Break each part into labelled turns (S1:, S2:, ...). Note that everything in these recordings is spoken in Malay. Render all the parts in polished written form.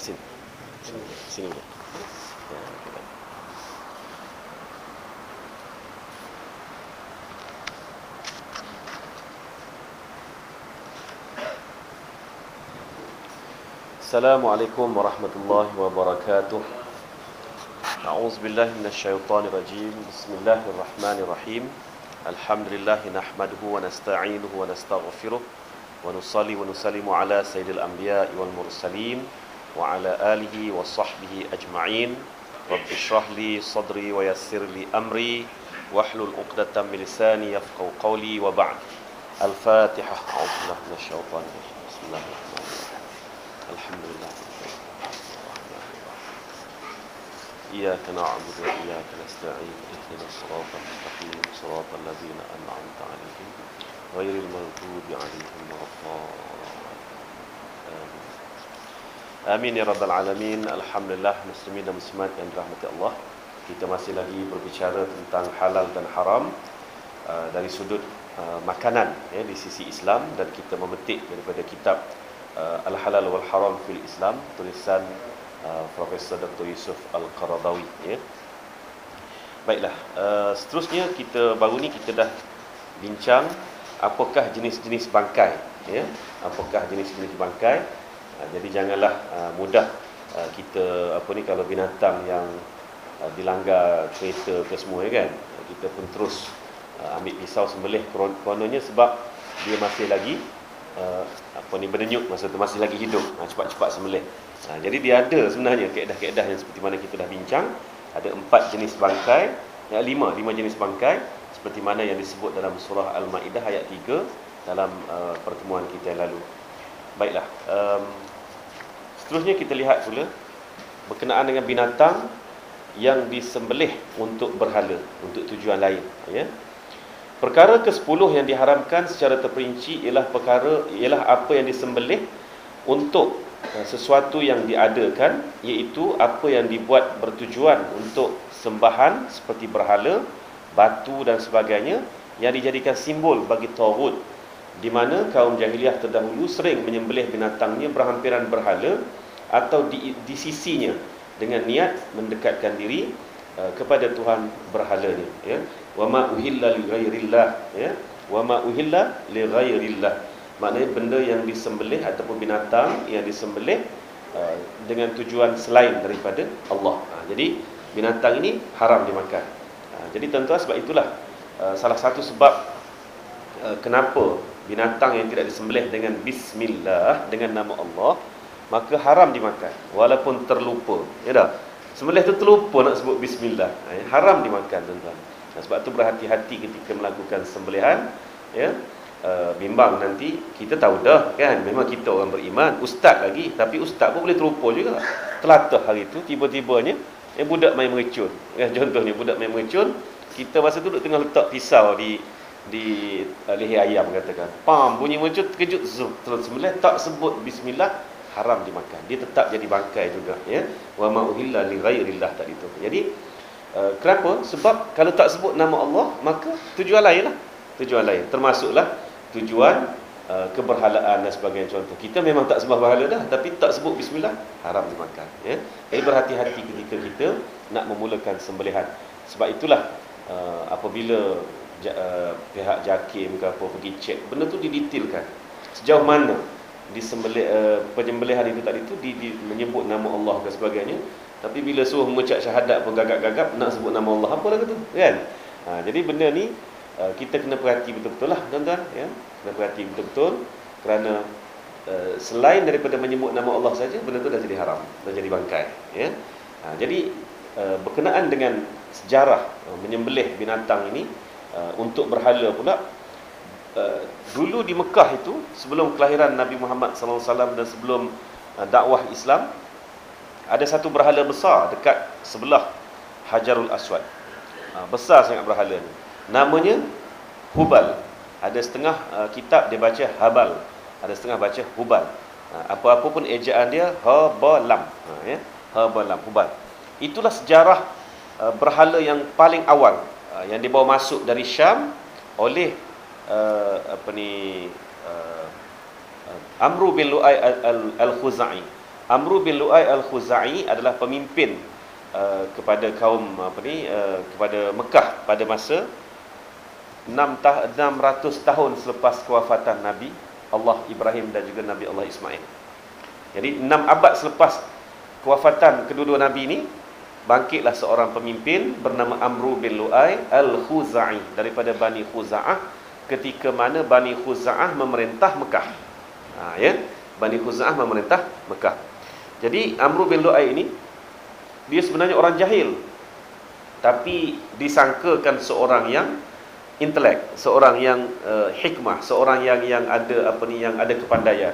S1: Sini. Sini. Ya, okay. Assalamualaikum warahmatullahi wabarakatuh. A'udzubillahi minasyaitonirrajim. Bismillahirrahmanirrahim. Alhamdulillah nahmaduhu wa nasta'inuhu wa nastaghfiruh wa nusalli wa nusallimu ala sayyidil anbiya'i wal mursalin wa ala alihi wa sahbihi ajma'in. Rabbi shrah li sadri wa yassir li amri wahlul 'uqdatam min lisani yafqahu qawli wa ba'd. Al-Fatihah. A'udzubillahi minasyaitonir rajim. Bismillahirrahmanirrahim. Alhamdulillah. Iyyaka na'budu wa iyyaka nasta'in. Ihdinas siratal mustaqim, siratal ladzina an'amta 'alaihim ghairil maghdubi 'alaihim waladdallin. Amin ya rabbal alamin. Alhamdulillah, muslimin dan muslimat yang dirahmati Allah. Kita masih lagi berbicara tentang halal dan haram dari sudut makanan ya, di sisi Islam, dan kita memetik daripada kitab Al-Halal wal Haram fil Islam, tulisan Profesor Dr. Yusuf Al-Qaradawi ya. Baiklah, seterusnya baru ni kita dah bincang apakah jenis-jenis bangkai ya. Apakah jenis-jenis bangkai. Jadi janganlah mudah kita kalau binatang yang dilanggar kereta ke semua ya kan. Kita pun terus ambil pisau sembelih kononnya sebab dia masih lagi berdenyut, masa tu masih lagi hidup, cepat-cepat sembelih. Jadi dia ada sebenarnya kaedah-kaedah yang seperti mana kita dah bincang. Ada 4 jenis bangkai, 5 jenis bangkai seperti mana yang disebut dalam surah Al-Maidah ayat 3 dalam pertemuan kita yang lalu. Baiklah, seterusnya kita lihat pula berkenaan dengan binatang yang disembelih untuk berhala, untuk tujuan lain ya. Perkara ke-10 yang diharamkan secara terperinci ialah apa yang disembelih untuk sesuatu yang diadakan, iaitu apa yang dibuat bertujuan untuk sembahan seperti berhala, batu dan sebagainya, yang dijadikan simbol bagi taghut, di mana kaum jahiliah terdahulu sering menyembelih binatangnya berhampiran berhala atau di sisinya dengan niat mendekatkan diri kepada Tuhan berhalanya ya. Wa ma uhilla li ghairillah ya. Wa ma uhilla li ghairillah, maknanya benda yang disembelih ataupun binatang yang disembelih dengan tujuan selain daripada Allah. Jadi binatang ini haram dimakan. Jadi tuan-tuan, sebab itulah salah satu sebab kenapa binatang yang tidak disembelih dengan bismillah, dengan nama Allah, maka haram dimakan walaupun terlupa. Ya dah. Sembelih tu terlupa nak sebut bismillah, haram dimakan tuan-tuan. Sebab tu berhati-hati ketika melakukan sembelihan ya. Bimbang nanti kita tahu dah kan, memang kita orang beriman, ustaz lagi, tapi ustaz pun boleh terlupa juga. Telatah hari tu tiba-tibanya budak main mercun ya, contohnya budak main mercun, kita masa tu duduk tengah letak pisau di leher ayam katakan, pam bunyi mercun, terkejut zoom, terus sembelih tak sebut bismillah, haram dimakan. Dia tetap jadi bangkai juga ya. Wa ma uhilla li ghairillah tadi tu. Jadi kenapa? Sebab kalau tak sebut nama Allah, maka tujuan lain lah. Tujuan lain termasuklah tujuan keberhalaan dan sebagainya. Contoh, kita memang tak sembah berhala dah, tapi tak sebut bismillah, haram dimakan ya. Jadi berhati-hati ketika kita nak memulakan sembelihan. Sebab itulah apabila pihak JAKIM ke apa pergi cek, benda tu didetailkan sejauh mana penyembelihan itu tadi tu menyebut nama Allah dan sebagainya. Tapi bila suruh mengucap syahadat pun gagap-gagap nak sebut nama Allah, apa lagi tu kan. Jadi benda ni kita kena perhati betul-betul lah tuan-tuan ya. Kena perhati betul-betul, kerana selain daripada menyebut nama Allah saja, benda tu dah jadi haram, dah jadi bangkai ya. Jadi berkenaan dengan sejarah menyembelih binatang ini untuk berhala pula, dulu di Mekah itu, sebelum kelahiran Nabi Muhammad SAW dan sebelum dakwah Islam, ada satu berhala besar dekat sebelah Hajarul Aswad. Besar sangat berhala ni. Namanya Hubal. Ada setengah kitab dia baca Habal, ada setengah baca Hubal. Apa-apa pun ejaan dia Habalam ya. Habalam, Hubal. Itulah sejarah berhala yang paling awal yang dibawa masuk dari Syam oleh Amru bin Lu'ay al-Khuzai. Amru bin Lu'ay al-Khuzai adalah pemimpin kepada kaum kepada Mekah pada masa 600 tahun selepas kewafatan Nabi Allah Ibrahim dan juga Nabi Allah Ismail. Jadi 6 abad selepas kewafatan kedua-dua Nabi ini, bangkitlah seorang pemimpin bernama Amru bin Lu'ay al-Khuzai daripada Bani Khuza'ah, ketika mana Bani Khuza'ah memerintah Mekah. Bani Khuza'ah memerintah Mekah. Jadi Amru bin Lu'ay ini, dia sebenarnya orang jahil, tapi disangkakan seorang yang intelek, seorang yang hikmah, seorang yang ada yang ada kepandaian.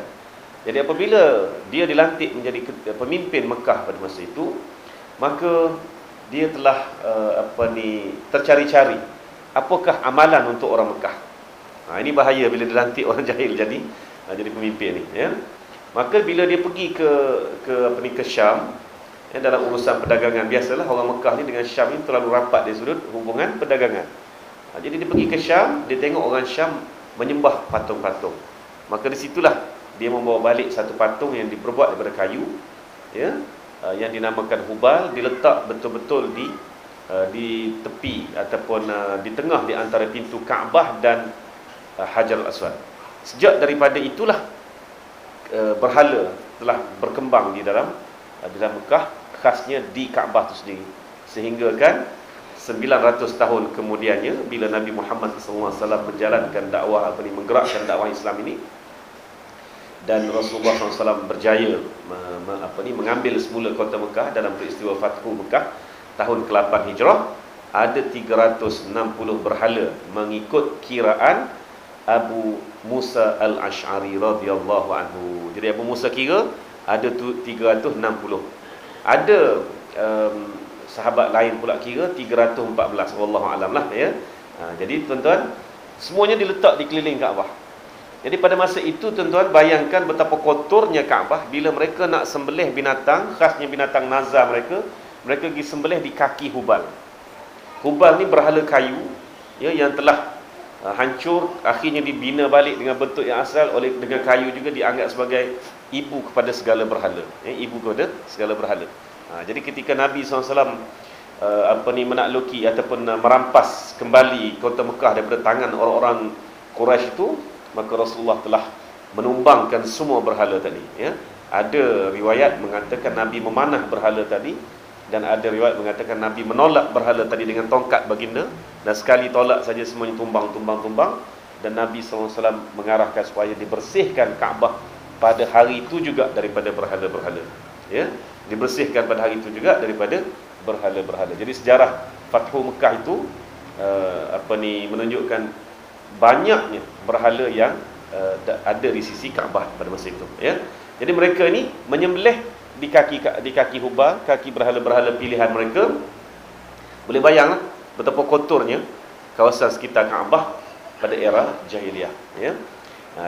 S1: Jadi apabila dia dilantik menjadi pemimpin Mekah pada masa itu, maka dia telah tercari-cari apakah amalan untuk orang Mekah. Ini bahaya bila dilantik orang jahil jadi pemimpin ni, ya. Maka bila dia pergi ke Syam, dalam urusan perdagangan, biasalah orang Mekah ni dengan Syam ni terlalu rapat dari sudut hubungan perdagangan. Jadi dia pergi ke Syam, dia tengok orang Syam menyembah patung-patung. Maka di situlah dia membawa balik satu patung yang diperbuat daripada kayu, ya, yang dinamakan Hubal, diletak betul-betul di tepi ataupun di tengah di antara pintu Kaabah dan Hajarul Aswad. Sejak daripada itulah berhala telah berkembang di dalam Mekah, khasnya di Kaabah itu sendiri. Sehingga kan 900 tahun kemudiannya, bila Nabi Muhammad SAW menjalankan dakwah menggerakkan dakwah Islam ini, dan Rasulullah SAW berjaya mengambil semula kota Mekah dalam peristiwa Fathu Mekah tahun ke-8 Hijrah, ada 360 berhala mengikut kiraan Abu Musa al-Ash'ari radhiyallahu anhu. Jadi Abu Musa kira ada 360. Ada sahabat lain pula kira 314. Wallahu alam lah, ya. Jadi tuan-tuan, semuanya diletak di keliling Kaabah. Jadi pada masa itu tuan-tuan, bayangkan betapa kotornya Kaabah bila mereka nak sembelih binatang, khasnya binatang nazar mereka pergi sembelih di kaki Hubal. Hubal ni berhala kayu, ya, yang telah hancur, akhirnya dibina balik dengan bentuk yang asal dengan kayu juga, dianggap sebagai ibu kepada segala berhala, ya, ibu kepada segala berhala. Jadi ketika Nabi SAW menakluki ataupun merampas kembali kota Mekah daripada tangan orang-orang Quraisy itu, maka Rasulullah telah menumbangkan semua berhala tadi, ya. Ada riwayat mengatakan Nabi memanah berhala tadi, dan ada riwayat mengatakan Nabi menolak berhala tadi dengan tongkat baginda, dan sekali tolak saja semuanya tumbang, dan Nabi SAW mengarahkan supaya dibersihkan Kaabah pada hari itu juga daripada berhala-berhala, ya. Dibersihkan pada hari itu juga daripada berhala-berhala. Jadi sejarah Fathu Mekah itu menunjukkan banyaknya berhala yang ada di sisi Kaabah pada masa itu, ya. Jadi mereka ni menyembelih di kaki Hubal, kaki berhala-berhala pilihan mereka. Boleh bayanglah betapa kotornya kawasan sekitar Kaabah pada era jahiliyah, ya.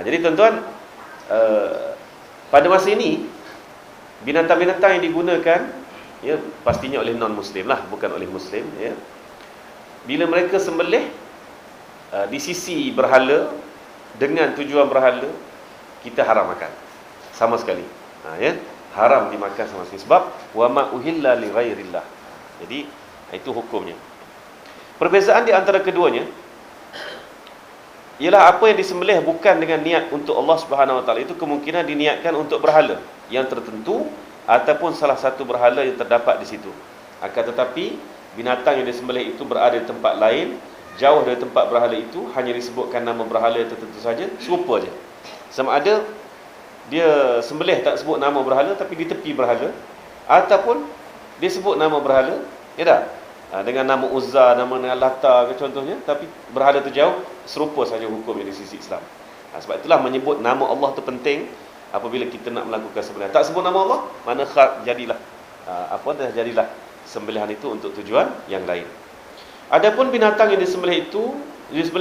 S1: Jadi tuan-tuan, pada masa ini binatang-binatang yang digunakan, ya, pastinya oleh non-muslim lah, bukan oleh muslim, ya. Bila mereka sembelih di sisi berhala dengan tujuan berhala, kita haram makan sama sekali, ya, haram dimakan sama sekali, sebab wa ma uhilla li ghairillah. Jadi itu hukumnya. Perbezaan di antara keduanya ialah apa yang disembelih bukan dengan niat untuk Allah Subhanahu Wa Taala, itu kemungkinan diniatkan untuk berhala yang tertentu ataupun salah satu berhala yang terdapat di situ. Akan tetapi binatang yang disembelih itu berada di tempat lain, jauh dari tempat berhala itu, hanya disebutkan nama berhala tertentu saja, serupa je. Sama ada dia sembelih tak sebut nama berhala tapi di tepi berhala, ataupun dia sebut nama berhala, ya dah, dengan nama Uzza, nama Lata ke contohnya, tapi berhala tu jauh, serupa saja hukumnya di sisi Islam. Sebab itulah menyebut nama Allah tu penting apabila kita nak melakukan sembelihan. Tak sebut nama Allah, mana jadilah jadilah sembelihan itu untuk tujuan yang lain. Adapun binatang yang disembelih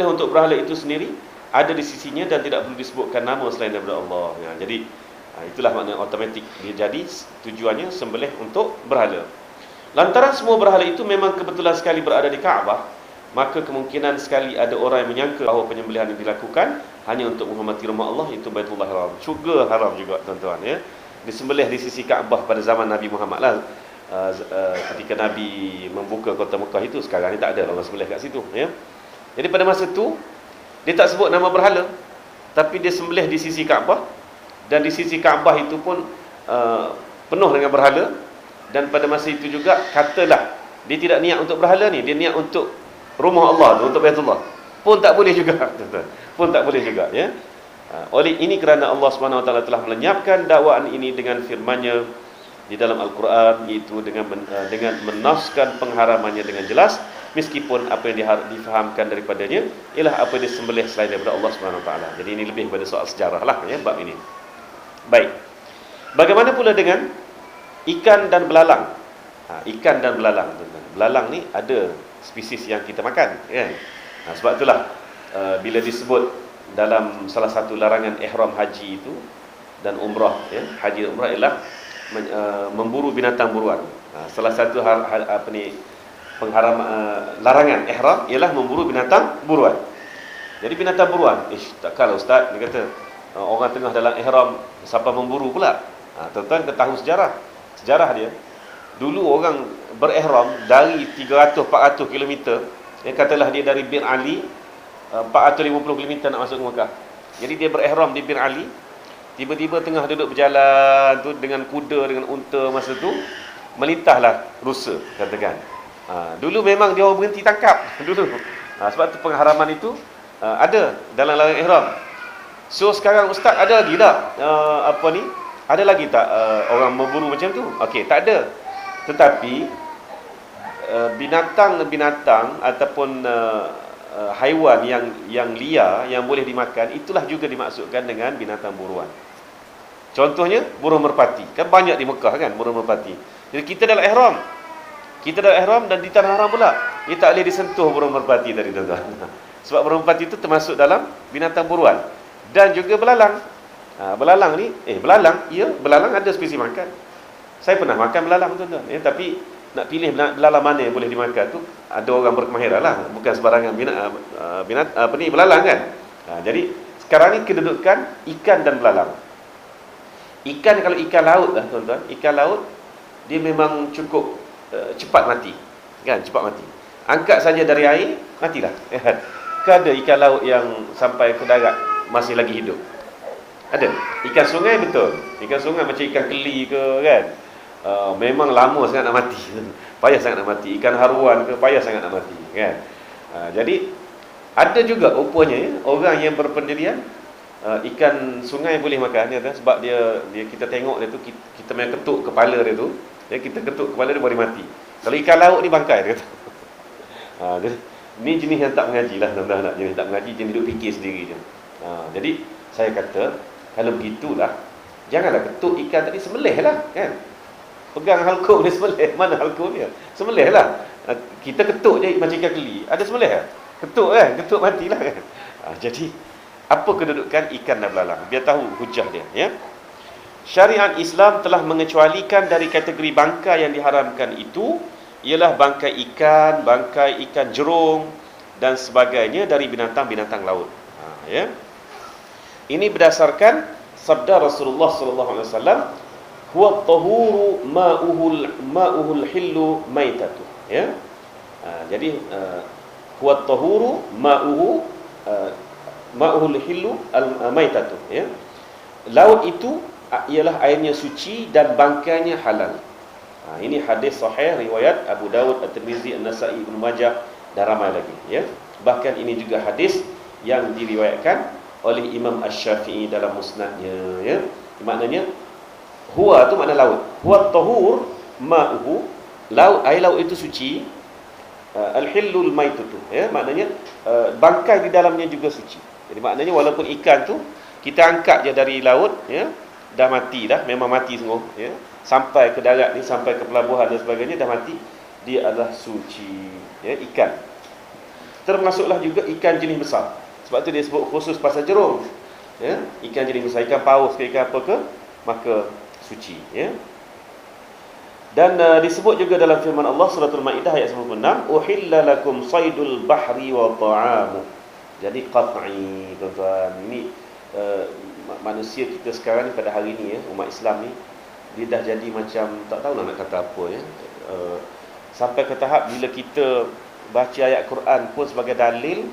S1: untuk berhala itu sendiri ada di sisinya dan tidak perlu disebutkan nama selain daripada Allah, ya. Jadi itulah makna automatik dia jadi tujuannya sembelih untuk berhala. Lantaran semua berhala itu memang kebetulan sekali berada di Kaabah, maka kemungkinan sekali ada orang yang menyangka bahawa penyembelihan yang dilakukan hanya untuk menghormati rumah Allah, itu Baitullah Haram. Juga haram juga tuan-tuan, ya. disembelih di sisi Kaabah pada zaman Nabi Muhammad lah. Ketika Nabi membuka kota Mekah itu, sekarang ni tak ada orang sembelih kat situ, ya. Jadi pada masa tu dia tak sebut nama berhala, tapi dia sembelih di sisi Kaabah, dan di sisi Kaabah itu pun penuh dengan berhala. Dan pada masa itu juga katalah dia tidak niat untuk berhala ni, dia niat untuk rumah Allah, untuk Baitullah, pun tak boleh juga. Pun tak boleh juga, ya. Oleh ini kerana Allah Subhanahu Wa Taala telah melenyapkan dakwaan ini dengan firman-Nya di dalam Al-Quran, iaitu dengan menaskan pengharamannya dengan jelas, meskipun apa yang difahamkan daripadanya ialah apa yang disembelih selain daripada Allah Subhanahu Wa Taala. Jadi ini lebih pada soal sejarah lah, ya, bab ini. Baik. Bagaimana pula dengan ikan dan belalang? Ikan dan belalang. Belalang ni ada spesies yang kita makan, kan? Sebab itulah bila disebut dalam salah satu larangan ihram haji itu dan umrah, ya, haji dan umrah ialah memburu binatang buruan. Salah satu larangan ihram ialah memburu binatang buruan. Jadi binatang buruan, takkanlah ustaz dia kata orang tengah dalam ihram siapa memburu pula. Tuan-tuan ketahui sejarah dia. Dulu orang berihram dari 300-400 km, katalah dia dari Bir Ali 450 km nak masuk ke Mekah. Jadi dia berihram di Bir Ali, tiba-tiba tengah duduk berjalan tu dengan kuda, dengan unta, masa tu melintahlah rusa, katakan. Dulu memang dia orang berhenti tangkap dulu. Sebab tu pengharaman itu ada dalam larangan ihram. So sekarang ustaz ada lagi tak ada lagi tak orang memburu macam tu? Okey, tak ada. Tetapi binatang-binatang ataupun haiwan yang liar yang boleh dimakan, itulah juga dimaksudkan dengan binatang buruan. Contohnya burung merpati. Kan banyak di Mekah kan burung merpati. Jadi kita dalam ihram dan di tanah haram pula, dia tak boleh disentuh burung merpati tadi, tuan-tuan. Sebab burung merpati itu termasuk dalam binatang buruan. Dan juga belalang. Belalang ada spesies makan. Saya pernah makan belalang, tuan-tuan. Tapi nak pilih belalang mana yang boleh dimakan tu ada orang berkemahiran lah, bukan sebarangan belalang kan. Jadi sekarang ni kedudukan ikan dan belalang. Ikan, kalau ikan laut lah, tuan-tuan, ikan laut dia memang cukup cepat mati, kan, cepat mati. Angkat saja dari air matilah. Ada ikan laut yang sampai ke darat masih lagi hidup. Ada. Ikan sungai betul. Ikan sungai macam ikan keli ke, kan, memang lama sangat nak mati. Payah sangat nak mati. Ikan haruan ke, payah sangat nak mati, kan. Jadi ada juga rupanya orang yang berpendirian ikan sungai boleh makan, ya, sebab dia kita tengok dia tu, kita main ketuk kepala dia tu, ya, kita ketuk kepala dia boleh mati. Kalau ikan laut ni bangkai dia kata. Ni jenis yang tak mengaji lah, tuan-tuan. Jenis tak mengaji, jenis duduk fikir sendiri je. Jadi saya kata kalau begitulah, janganlah ketuk ikan tadi, sembelih lah, kan. Pegang halkum dia, sembelih. Mana halkum dia? Sembelih lah. Kita ketuk je macam ikan keli, ada sembelih lah. Ketuk kan, ketuk matilah, kan. Jadi apa kedudukan ikan dan belalang? Biar tahu hujah dia, ya. Syariat Islam telah mengecualikan dari kategori bangkai yang diharamkan itu ialah bangkai ikan jerung dan sebagainya dari binatang-binatang laut. Ya. Ini berdasarkan sabda Rasulullah sallallahu alaihi wasallam, huwa at-tahuru ma'uhul hillu maitatu, ya. Jadi huwa at-tahuru ma'uhul hillu al-maitatu, ya. Laut itu ialah airnya suci dan bangkainya halal. Ini hadis sahih riwayat Abu Dawud, At-Tirmizi, An-Nasa'i, Ibnu Majah dan ramai lagi, ya. Bahkan ini juga hadis yang diriwayatkan oleh Imam Asy-Syafi'i dalam musnadnya, ya. Maknanya huwa tu makna laut. Huwa at-tahur ma'uhu, laut, air laut itu suci. Al-hillul maitatu, ya, maknanya bangkai di dalamnya juga suci. Jadi maknanya walaupun ikan tu kita angkat je dari laut, ya, dah mati dah, memang mati semua, ya, sampai ke darat ni, sampai ke pelabuhan dan sebagainya dah mati, dia adalah suci, ya, ikan. Termasuklah juga ikan jenis besar. Sebab tu dia sebut khusus pasal jerung, ya, ikan jenis besar, ikan paus ke ikan apa ke, maka suci, ya. Dan disebut juga dalam firman Allah suratul Maidah ayat 96, uhilla lakum saydul bahri wa ta'amu. Jadi qat'i, tuan-tuan. Ini manusia kita sekarang ni pada hari ni, ya, umat Islam ni dia dah jadi macam tak tahu nak kata apa ya. Sampai ke tahap bila kita baca ayat Quran pun sebagai dalil,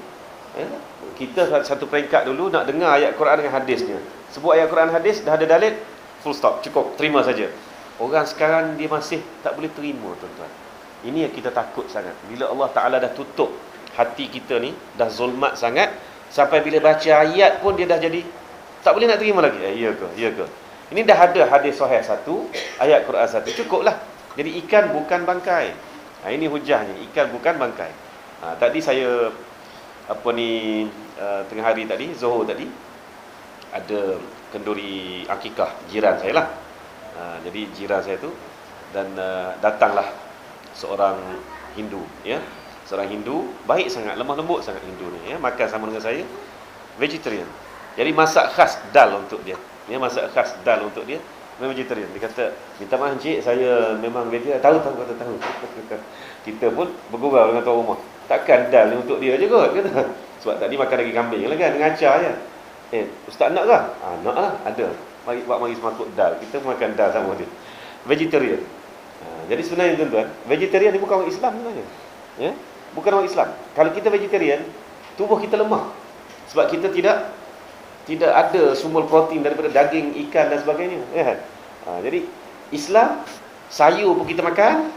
S1: kita satu peringkat dulu nak dengar ayat Quran dengan hadisnya. Sebut ayat Quran hadis dah ada dalil, full stop, cukup, terima saja. Orang sekarang dia masih tak boleh terima, tuan-tuan. Ini yang kita takut sangat. Bila Allah Ta'ala dah tutup hati kita ni, dah zulmat sangat, sampai bila baca ayat pun dia dah jadi tak boleh nak terima lagi. Ya ke? Ya ke? Ini dah ada hadis sahih satu, ayat Quran satu, cukuplah. Jadi ikan bukan bangkai. Ini hujahnya, ikan bukan bangkai. Tadi saya tengah hari tadi, Zuhur tadi, ada kenduri akikah jiran saya lah. Jadi jiran saya tu, dan datanglah seorang Hindu, ya, seorang Hindu baik sangat, lemah lembut sangat Hindu ni, ya, makan sama dengan saya, vegetarian. Jadi masak khas dal untuk dia, ya, masak khas dal untuk dia, memang vegetarian. Dia kata, minta maaf encik, saya memang vegetarian. Tahu. Kita pun bergurau dengan tuan rumah, takkan dal ni untuk dia je kot, kata. Sebab tadi makan daging kambing lah kan, dengan acar je. Ustaz nak ke? Nak lah, ada. Mari semakut dal. Kita makan dal sama dia. Vegetarian. Jadi sebenarnya tuan-tuan, vegetarian ni bukan orang Islam sebenarnya. Ya? Bukan orang Islam. Kalau kita vegetarian, tubuh kita lemah. Sebab kita tidak ada sumber protein daripada daging, ikan dan sebagainya. Ya? Jadi Islam, sayur pun kita makan,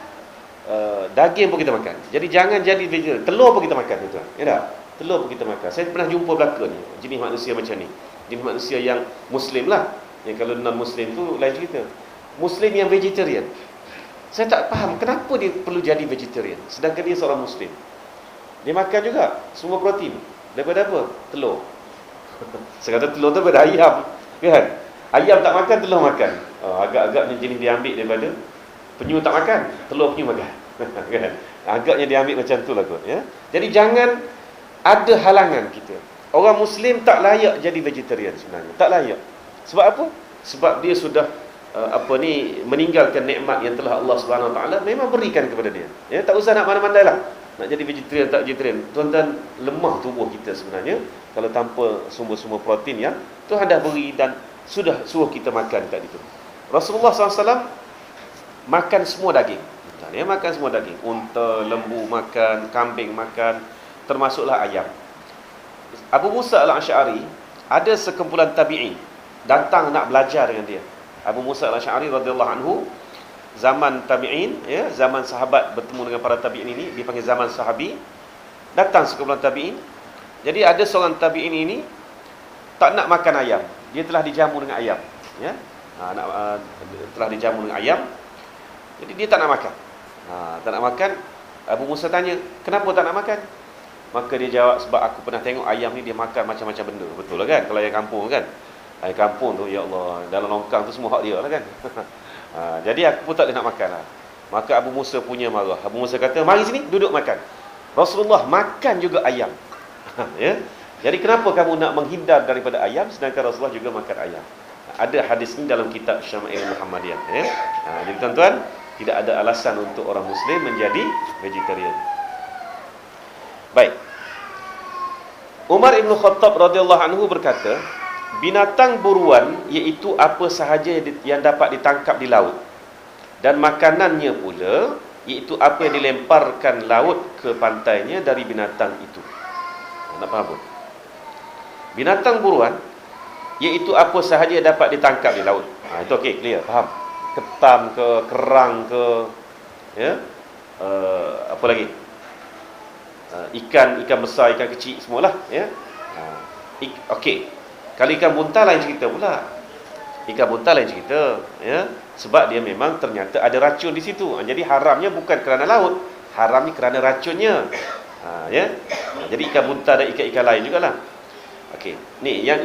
S1: daging pun kita makan. Jadi jangan jadi vegetarian. Telur pun kita makan, tuan-tuan. Ya tak? Telur pun kita makan. Saya pernah jumpa belaka ni, jenis manusia macam ni. Jenis manusia yang Muslim lah. Yang kalau non-Muslim tu lain cerita. Muslim yang vegetarian. Saya tak faham kenapa dia perlu jadi vegetarian, sedangkan dia seorang Muslim. Dia makan juga semua protein. Daripada apa? Telur. Saya kata telur tu daripada ayam, kan? Ayam tak makan, telur makan. Agak-agaknya jenis dia ambil daripada penyu tak makan, telur penyu makan. Kan? Agaknya dia ambil macam tu lah kot, ya. Jadi jangan ada halangan kita. Orang Muslim tak layak jadi vegetarian sebenarnya. Tak layak. Sebab apa? Sebab dia sudah meninggalkan nikmat yang telah Allah Subhanahu Wa Taala memang berikan kepada dia. Ya, tak usah nak mana-mana lah. Nak jadi vegetarian tak vegetarian. Tuan-tuan, lemah tubuh kita sebenarnya kalau tanpa sumber-sumber protein yang Tuhan dah beri dan sudah suruh kita makan tadi tu. Rasulullah SAW makan semua daging. Dia makan semua daging. Unta, lembu makan, kambing makan, termasuklah ayam. Abu Musa al-Asy'ari, ada sekumpulan tabi'in datang nak belajar dengan dia. Abu Musa al-Asy'ari radhiyallahu anhu, zaman tabi'in, ya, zaman sahabat bertemu dengan para tabi'in ini dipanggil zaman sahabi. Datang sekumpulan tabi'in. Jadi ada seorang tabi'in ini tak nak makan ayam. Dia telah dijamu dengan ayam, ya. Telah dijamu dengan ayam. Jadi dia tak nak makan. Tak nak makan. Abu Musa tanya, "Kenapa tak nak makan?" Maka dia jawab, "Sebab aku pernah tengok ayam ni dia makan macam-macam benda." Betul lah kan? Kalau ayam kampung kan. Ayam kampung tu, ya Allah, dalam longkang tu semua hak dia lah kan. Jadi aku pun tak boleh nak makan lah. Maka Abu Musa punya marah. Abu Musa kata, "Mari sini, duduk makan." Rasulullah makan juga ayam. Ya? Jadi kenapa kamu nak menghindar daripada ayam sedangkan Rasulullah juga makan ayam? Ada hadis ini dalam kitab Syama'il Muhammadiyah, ya? Jadi tuan-tuan, tidak ada alasan untuk orang Muslim menjadi vegetarian. Baik. Umar Ibn Khattab radhiyallahu anhu berkata, binatang buruan iaitu apa sahaja yang dapat ditangkap di laut, dan makanannya pula iaitu apa yang dilemparkan laut ke pantainya dari binatang itu. Nak faham pun? Binatang buruan iaitu apa sahaja yang dapat ditangkap di laut. Itu okey, clear, faham? Ketam ke, kerang ke, ya? Apa lagi? Ikan besar, ikan kecil, semualah, ya. Okey. Kalau ikan buntal lain cerita pula. Ikan buntal lain cerita, ya. Sebab dia memang ternyata ada racun di situ. Jadi haramnya bukan kerana laut, haramnya kerana racunnya. Ya. Jadi ikan buntal dan ikan-ikan lain jugalah. Okey. Ni yang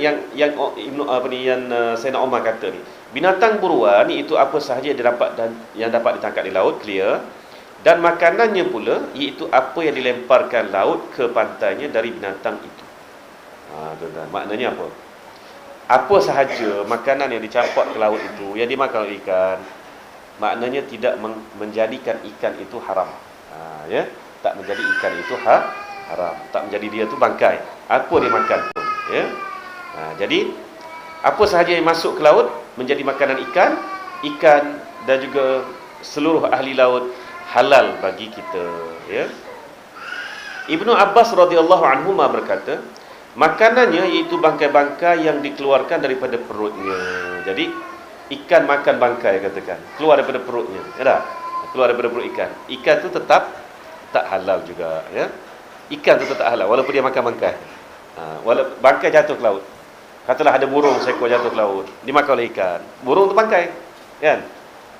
S1: Sayyidina Umar kata ni. Binatang buruan ni itu apa sahaja yang dapat ditangkap di laut, clear. Dan makanannya pula iaitu apa yang dilemparkan laut ke pantainya dari binatang itu. Tuan-tuan, maknanya apa? Apa sahaja makanan yang dicampak ke laut itu, yang dimakan oleh ikan, maknanya tidak menjadikan ikan itu haram. Ya, tak menjadi ikan itu haram, tak menjadi dia tu bangkai. Apa dia makan pun, ya. Jadi apa sahaja yang masuk ke laut menjadi makanan ikan, ikan dan juga seluruh ahli laut halal bagi kita, ya. Ibnu Abbas radhiyallahu anhuma berkata, makanannya iaitu bangkai-bangkai yang dikeluarkan daripada perutnya. Jadi ikan makan bangkai, katakan, keluar daripada perutnya, ya tak? Keluar daripada perut ikan. Ikan tu tetap tak halal juga, ya. Ikan tu tetap halal walaupun dia makan bangkai. Walaupun bangkai jatuh ke laut. Katalah ada burung seekor jatuh ke laut, dimakan oleh ikan. Burung tu bangkai, kan?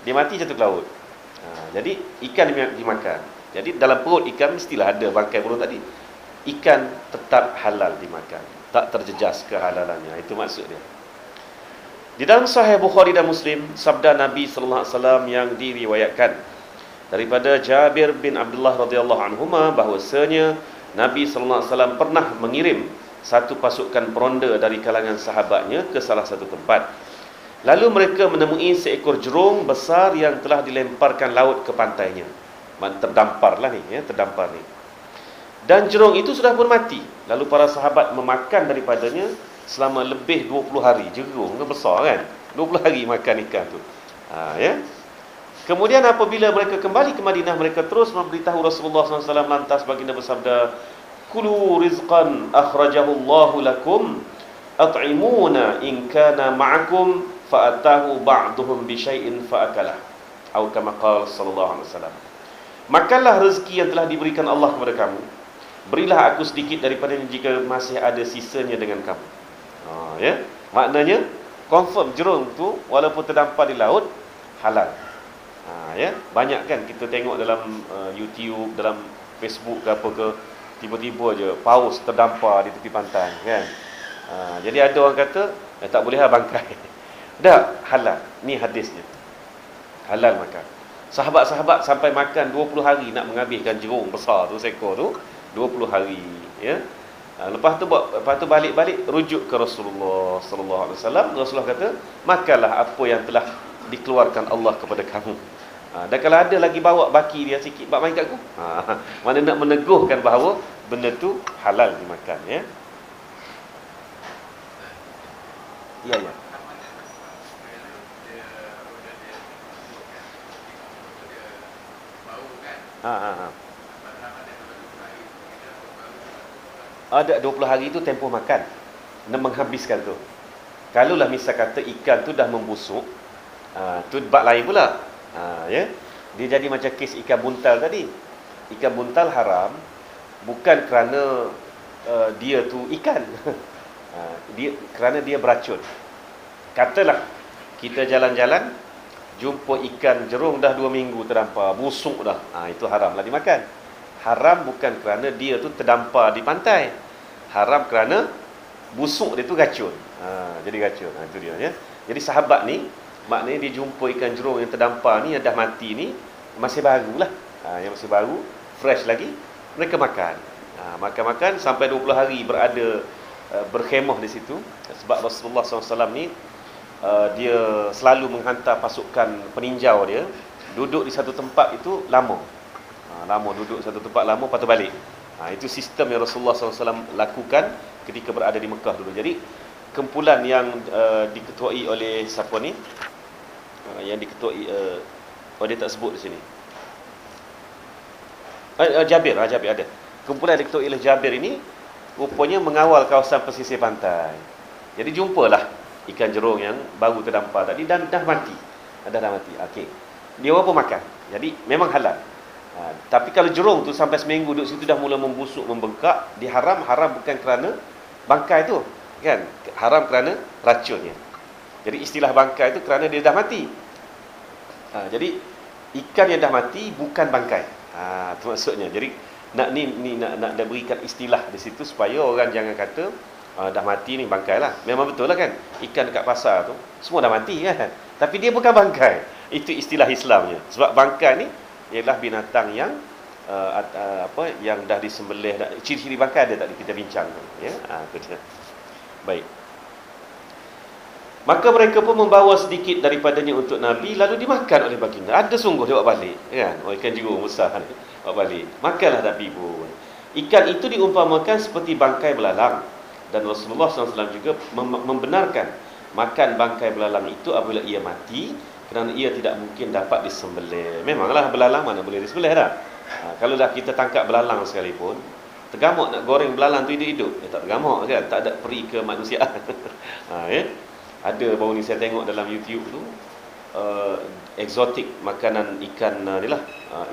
S1: Dia mati jatuh ke laut. Jadi ikan dimakan. Jadi dalam perut ikan mestilah ada bangkai burung tadi. Ikan tetap halal dimakan, tak terjejas kehalalannya. Itu maksud dia. Di dalam Sahih Bukhari dan Muslim, sabda Nabi sallallahu alaihi wasallam yang diriwayatkan daripada Jabir bin Abdullah radhiyallahu anhuma bahwasanya Nabi sallallahu alaihi wasallam pernah mengirim satu pasukan peronda dari kalangan sahabatnya ke salah satu tempat. Lalu mereka menemui seekor jerung besar yang telah dilemparkan laut ke pantainya. Terdamparlah ni, ya, terdampar ni. Dan jerung itu sudah pun mati. Lalu para sahabat memakan daripadanya selama lebih 20 hari. Jerung kan besar, kan? 20 hari makan ikan tu. Ya. Kemudian apabila mereka kembali ke Madinah, mereka terus memberitahu Rasulullah SAW. Lantas baginda bersabda, kulu rizqan akhrajahu Allahu lakum at'imuna in kana ma'akum fa'atahu ba'duhum bi syai'in fa'akalah. Atau kama qala sallallahu alaihi wasallam. Makanlah rezeki yang telah diberikan Allah kepada kamu. Berilah aku sedikit daripadanya jika masih ada sisanya dengan kamu. Ya, maknanya confirm jerung tu walaupun terdampar di laut halal. Ya, banyak kan kita tengok dalam YouTube, dalam Facebook ke apa ke, tiba-tiba je paus terdampar di tepi pantai, kan? Jadi ada orang kata tak boleh bangkai. Tak, halal. Ni hadisnya. Halal makan. Sahabat-sahabat sampai makan 20 hari nak menghabiskan jerung besar tu, seekor tu 20 hari, ya. Lepas tu balik-balik rujuk ke Rasulullah sallallahu alaihi wasallam. Rasulullah kata, makanlah apa yang telah dikeluarkan Allah kepada kamu. Dan kalau ada lagi bawa baki dia sikit, bak main kat aku. Mana nak meneguhkan bahawa benda tu halal dimakan, ya. Ya, ya. Ada 20 hari itu tempoh makan, nak menghabiskan tu. Kalaulah misal kata ikan tu dah membusuk, tu bab lain pula. Ya. Dia jadi macam kes ikan buntal tadi. Ikan buntal haram bukan kerana dia tu ikan. Kerana dia beracun. Katalah kita jalan-jalan jumpa ikan jerung dah 2 minggu terdampar, busuk dah. Itu haramlah dimakan. Haram bukan kerana dia tu terdampar di pantai. Haram kerana busuk dia tu racun. Jadi racun. Itu dia, ya. Jadi sahabat ni, maknanya dia jumpa ikan jerung yang terdampar ni, yang dah mati ni, masih barulah. Yang masih baru, fresh lagi, mereka makan. Makan-makan sampai 20 hari berada, berkhemah di situ. Sebab Rasulullah SAW ni, dia selalu menghantar pasukan peninjau dia duduk di satu tempat itu lama. Lama duduk satu tempat lama, lepas tu balik. Itu sistem yang Rasulullah SAW lakukan ketika berada di Mekah dulu. Jadi kumpulan yang diketuai oleh siapa ni? Yang diketuai dia tak sebut di sini. Jabir ada. Kumpulan yang diketuai oleh Jabir ini rupanya mengawal kawasan pesisir pantai. Jadi jumpalah ikan jerung yang baru terdampar tadi dan dah mati. Dah mati. Okey. Dia orang pun makan. Jadi memang halal. Tapi kalau jerung tu sampai seminggu duduk situ dah mula membusuk, membengkak, diharam. Haram bukan kerana bangkai tu, kan? Haram kerana racunnya. Jadi istilah bangkai tu kerana dia dah mati. Jadi ikan yang dah mati bukan bangkai. Itu maksudnya. Jadi nak berikan istilah di situ supaya orang jangan kata dah mati ni bangkai lah. Memang betul lah, kan? Ikan dekat pasar tu semua dah mati, kan? Tapi dia bukan bangkai. Itu istilah Islamnya. Sebab bangkai ni ialah binatang yang yang dah disembelih. Ciri-ciri bangkai ada tadi kita bincang, ya. Betul. Baik. Maka mereka pun membawa sedikit daripadanya untuk Nabi, lalu dimakan oleh baginda. Ada sungguh dia bawa balik, kan? Ikan jerung besar ni bawa balik. Makanlah Nabi pun. Ikan itu diumpamakan seperti bangkai belalang. Dan Rasulullah SAW juga membenarkan makan bangkai belalang itu apabila ia mati, kerana ia tidak mungkin dapat disembelih. Memanglah belalang mana boleh disembelih dah. Kalau dah kita tangkap belalang sekalipun, tergamuk nak goreng belalang tu hidup-hidup. Tak tergamuk kan, tak ada peri ke manusia. Ya. Ada baru ni saya tengok dalam YouTube tu, eksotik makanan ikan ni lah,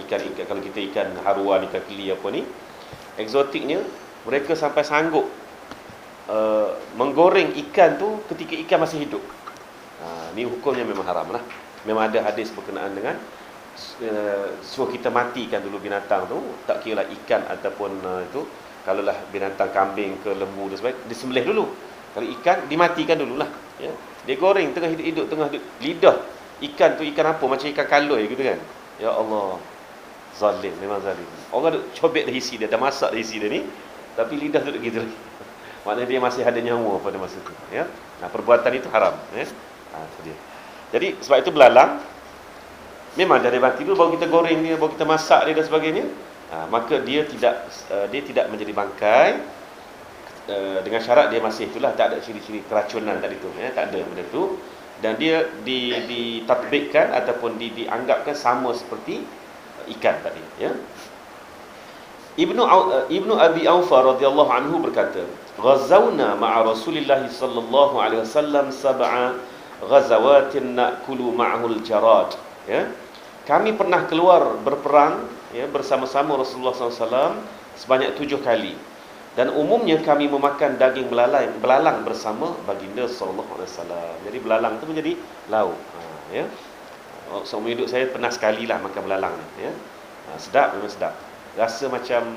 S1: ikan kalau kita ikan haruan, ikan keli apa ni, eksotiknya mereka sampai sanggup menggoreng ikan tu ketika ikan masih hidup. Ni hukumnya memang haram lah. Memang ada hadis berkenaan dengan suruh kita matikan dulu binatang tu, tak kira lah ikan ataupun itu. Kalaulah binatang kambing ke lembu dan sebagainya, disembelih dulu. Kalau ikan dimatikan dululah, ya. Dia goreng tengah hidup-hidup, tengah lidah ikan tu ikan apa, macam ikan kaloi gitu kan. Ya Allah, zalim, memang zalim. Orang duk cobek dah isi dia, dah masak dah isi dia ni, tapi lidah tu duk gitu lagi. Maknanya dia masih ada nyawa pada masa tu, ya. Perbuatan itu haram, ya. Itu dia. Jadi sebab itu belalang memang dari mati dulu baru kita goreng dia, baru kita masak dia dan sebagainya. Maka dia tidak menjadi bangkai, dengan syarat dia masih itulah, tak ada ciri-ciri keracunan tadi tu, ya, tak ada benda tu, dan dia ditatbikkan ataupun dianggapkan sama seperti ikan tadi, ya. Ibnu Abi Aufa radhiyallahu anhu berkata, "Ghazawna ma'a Rasulillah sallallahu alaihi wasallam sab'a ghazawatin na'kulu ma'ahul jarad." Ya. Kami pernah keluar berperang, ya, bersama-sama Rasulullah SAW sebanyak 7 kali. Dan umumnya kami memakan daging belalang bersama baginda sallallahu alaihi wasallam. Jadi belalang itu menjadi lauk. Ya. Seumur hidup saya pernah sekali lah makan belalang ni, ya. Sedap, memang sedap. Rasa macam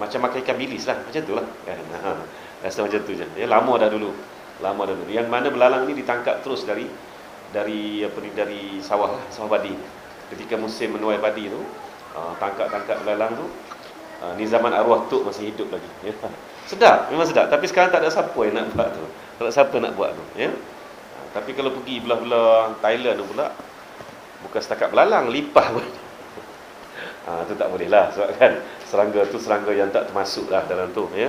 S1: makan ikan bilis lah, macam tu lah. Rasa macam tu je. Ya, lama dah dulu. Yang mana belalang ni ditangkap terus dari sawah padi. Ketika musim menuai padi tu, tangkap belalang tu. Ni zaman arwah tok masih hidup lagi, ya. Sedap, memang sedap. Tapi sekarang tak ada siapa yang nak buat tu. Tak ada siapa nak buat tu, ya. Tapi kalau pergi belah-belah Thailand tu pula, bukan setakat belalang, lipah pun. Tu tak boleh lah, sebab kan serangga tu serangga yang tak termasuk lah dalam tu, ya.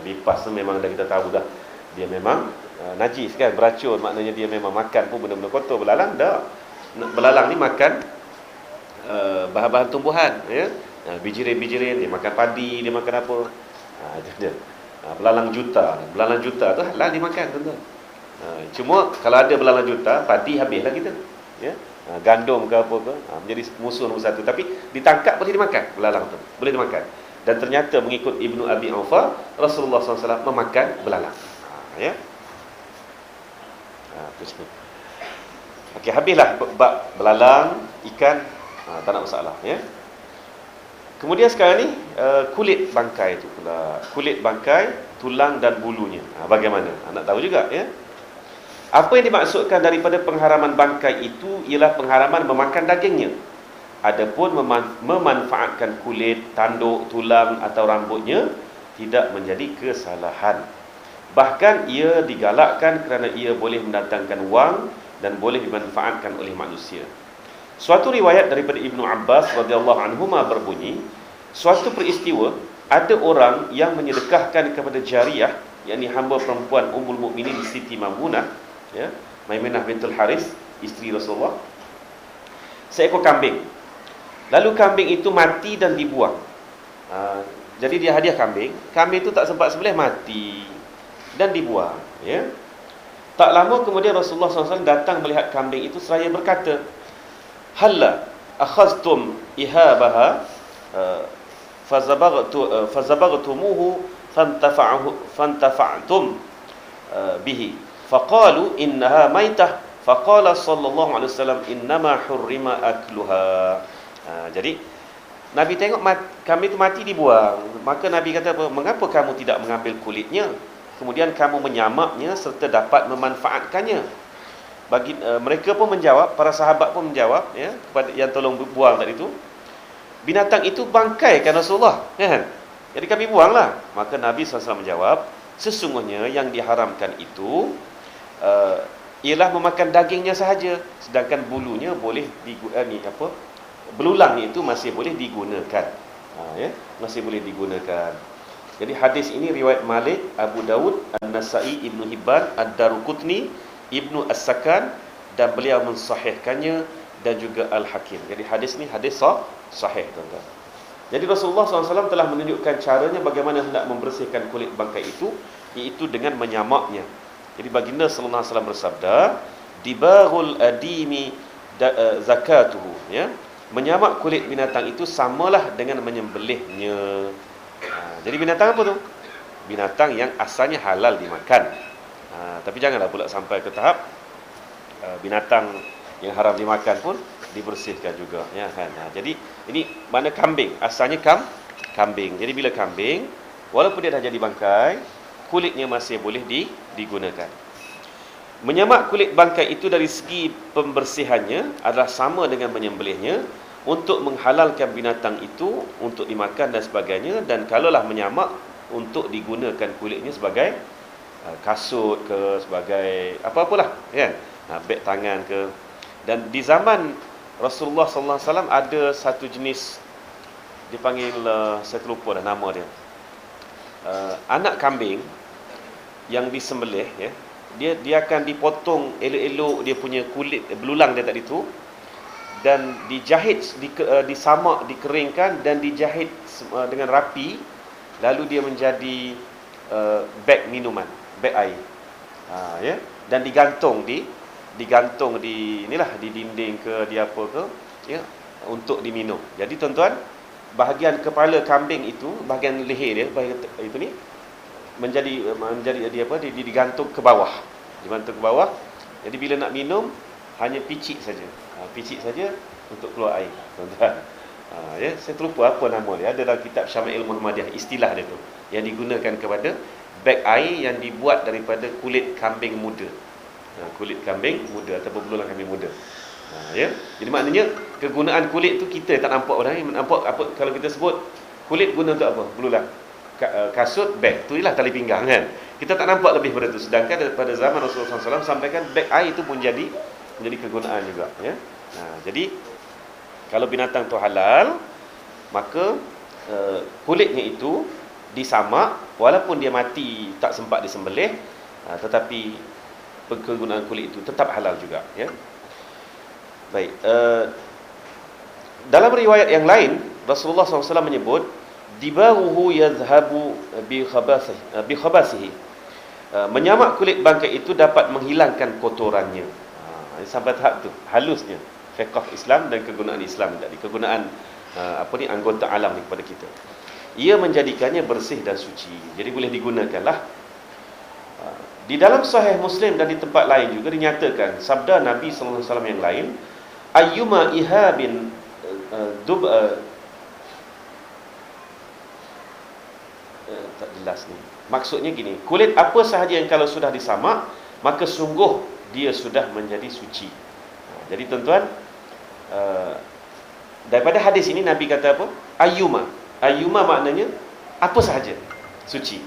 S1: Lipas tu memang dah kita tahu dah, dia memang najis kan, beracun. Maknanya dia memang makan pun benda-benda kotor. Belalang tak. Belalang ni makan bahan-bahan tumbuhan, ya. Bijirin-bijirin, dia makan padi, dia makan apa. Itu dia. Belalang juta tu halal dimakan, tuan-tuan. Cuma kalau ada belalang juta, padi habislah kita, ya. Gandum ke apa ke, menjadi musuh nombor satu. Tapi ditangkap boleh dimakan, belalang tu boleh dimakan. Dan ternyata mengikut Ibnu Abi Aufa, Rasulullah SAW memakan belalang, ya. Okey, habislah bab belalang, ikan, tak nak masalah, ya. Kemudian sekarang ni kulit bangkai tu pula. Kulit bangkai, tulang dan bulunya. Bagaimana? Nak tahu juga, ya. Apa yang dimaksudkan daripada pengharaman bangkai itu ialah pengharaman memakan dagingnya. Adapun memanfaatkan kulit, tanduk, tulang atau rambutnya tidak menjadi kesalahan. Bahkan ia digalakkan kerana ia boleh mendatangkan wang dan boleh dimanfaatkan oleh manusia. Suatu riwayat daripada Ibnu Abbas radhiyallahu anhuma berbunyi, suatu peristiwa ada orang yang menyedekahkan kepada Jariyah, yakni hamba perempuan Ummul Mukminin Siti Maimunah, ya, Maimunah bintul Haris, isteri Rasulullah, seekor kambing. Lalu kambing itu mati dan dibuang. Jadi dia hadiah kambing. Kambing itu tak sempat sembelih, mati dan dibuang, ya. Tak lama kemudian Rasulullah SAW datang melihat kambing itu seraya berkata, "Halla akhaztum ihabaha fazabaghtumuhu fantafa'tum bihi faqalu innaha maitah faqala sallallahu alaihi wasallam innama hurrima akluha." Jadi Nabi tengok kambing itu mati dibuang. Maka Nabi kata apa? "Mengapa kamu tidak mengambil kulitnya, kemudian kamu menyamaknya serta dapat memanfaatkannya?" Mereka pun menjawab, para sahabat pun menjawab, ya, kepada yang tolong buang tadi itu, binatang itu bangkai kan Rasulullah, kan? Jadi kami buanglah. Maka Nabi SAW menjawab, sesungguhnya yang diharamkan itu ialah memakan dagingnya sahaja, sedangkan bulunya boleh belulang itu masih boleh digunakan, ya, masih boleh digunakan. Jadi hadis ini riwayat Malik, Abu Dawud, An-Nasai, Ibnu Hibban, Ad-Daruqutni, Ibnu As-Sakan dan beliau mensahihkannya, dan juga Al-Hakim. Jadi hadis ni hadis sahih, tuan-tuan. Jadi Rasulullah SAW telah menunjukkan caranya bagaimana hendak membersihkan kulit bangkai itu, iaitu dengan menyamaknya. Jadi baginda sallallahu alaihi wasallam bersabda, dibaghul adimi zakatuhu, ya. Menyamak kulit binatang itu samalah dengan menyembelihnya. Jadi binatang apa tu? Binatang yang asalnya halal dimakan. Tapi janganlah pula sampai ke tahap binatang yang haram dimakan pun dibersihkan juga, ya kan. Jadi ini mana kambing, asalnya kambing. Jadi bila kambing, walaupun dia dah jadi bangkai, kulitnya masih boleh digunakan. Menyamak kulit bangkai itu dari segi pembersihannya adalah sama dengan menyembelihnya, untuk menghalalkan binatang itu untuk dimakan dan sebagainya. Dan kalaulah menyamak untuk digunakan kulitnya sebagai kasut ke, sebagai apa-apalah, kan, beg tangan ke. Dan di zaman Rasulullah sallallahu alaihi wasallam ada satu jenis dipanggil, saya terlupa dah nama dia, anak kambing yang disembelih, ya, dia akan dipotong elok-elok dia punya kulit belulang dia tadi tu, dan dijahit, disamak, dikeringkan dan dijahit dengan rapi, lalu dia menjadi beg minuman, beg air, ya, dan digantung di inilah, di dinding ke, di apa ke, ya, untuk diminum. Jadi tuan-tuan, bahagian kepala kambing itu, bahagian leher dia, bahagian itu ni menjadi dia apa, digantung ke bawah, digantung ke bawah. Jadi bila nak minum hanya picit saja, untuk keluar air, tuan-tuan. Ya, saya terlupa apa nama dia, ada dalam kitab Syama'il Muhammadiyah istilah dia tu, yang digunakan kepada beg air yang dibuat daripada kulit kambing muda. Kulit kambing muda ataupun belulang kambing muda. Ya. Jadi maknanya kegunaan kulit tu kita tak nampak orang ni. Nampak apa kalau kita sebut kulit guna untuk apa? Belulang. Kasut, beg, tu ialah tali pinggang, kan. Kita tak nampak lebih pada itu. Sedangkan pada zaman Rasulullah SAW sampaikan beg air itu pun menjadi kegunaan juga, ya. Jadi kalau binatang tu halal, maka kulitnya itu disamak, walaupun dia mati tak sempat disembelih, tetapi kegunaan kulit itu tetap halal juga, ya. Baik, dalam riwayat yang lain Rasulullah SAW menyebut dibaruhu yadhhabu bi khabasihi, menyamak kulit bangkai itu dapat menghilangkan kotorannya. Sampai tahap tu halusnya fiqh Islam dan kegunaan Islam tadi, kegunaan anggota alam ni kepada kita. Ia menjadikannya bersih dan suci, jadi boleh digunakanlah. Di dalam Sahih Muslim dan di tempat lain juga dinyatakan sabda Nabi sallallahu alaihi wasallam yang lain, ayyuma ihabin tak jelas ni. Maksudnya gini, kulit apa sahaja yang kalau sudah disamak, maka sungguh dia sudah menjadi suci. Jadi tuan-tuan, daripada hadis ini Nabi kata apa? Ayyuma maknanya apa sahaja suci.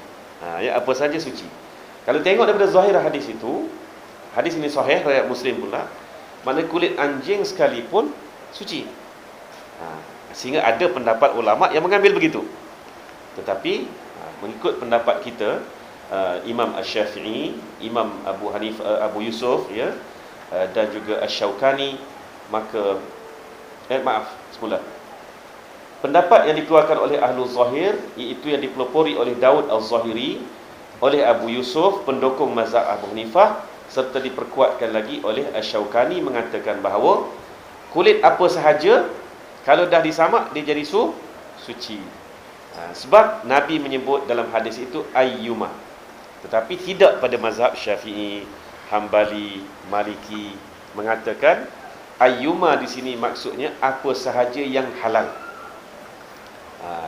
S1: Ya, apa sahaja suci. Kalau tengok daripada zahir hadis itu, hadis ini sahih, riwayat Muslim pula, makna kulit anjing sekalipun suci. Sehingga ada pendapat ulama yang mengambil begitu. Tetapi mengikut pendapat kita, Imam Asy-Syafi'i, Imam Abu Yusuf, ya, dan juga Asy-Syaukani, maka semula pendapat yang dikeluarkan oleh Ahlul Zahir, iaitu yang dipelopori oleh Daud Al-Zahiri, oleh Abu Yusuf pendukung mazhab Abu Hanifah, serta diperkuatkan lagi oleh Asy-Syaukani, mengatakan bahawa kulit apa sahaja kalau dah disamak dia jadi suci. Sebab Nabi menyebut dalam hadis itu ayyuma, tetapi tidak pada mazhab Syafi'i, Hambali, Maliki, mengatakan ayyuma di sini maksudnya apa sahaja yang halal.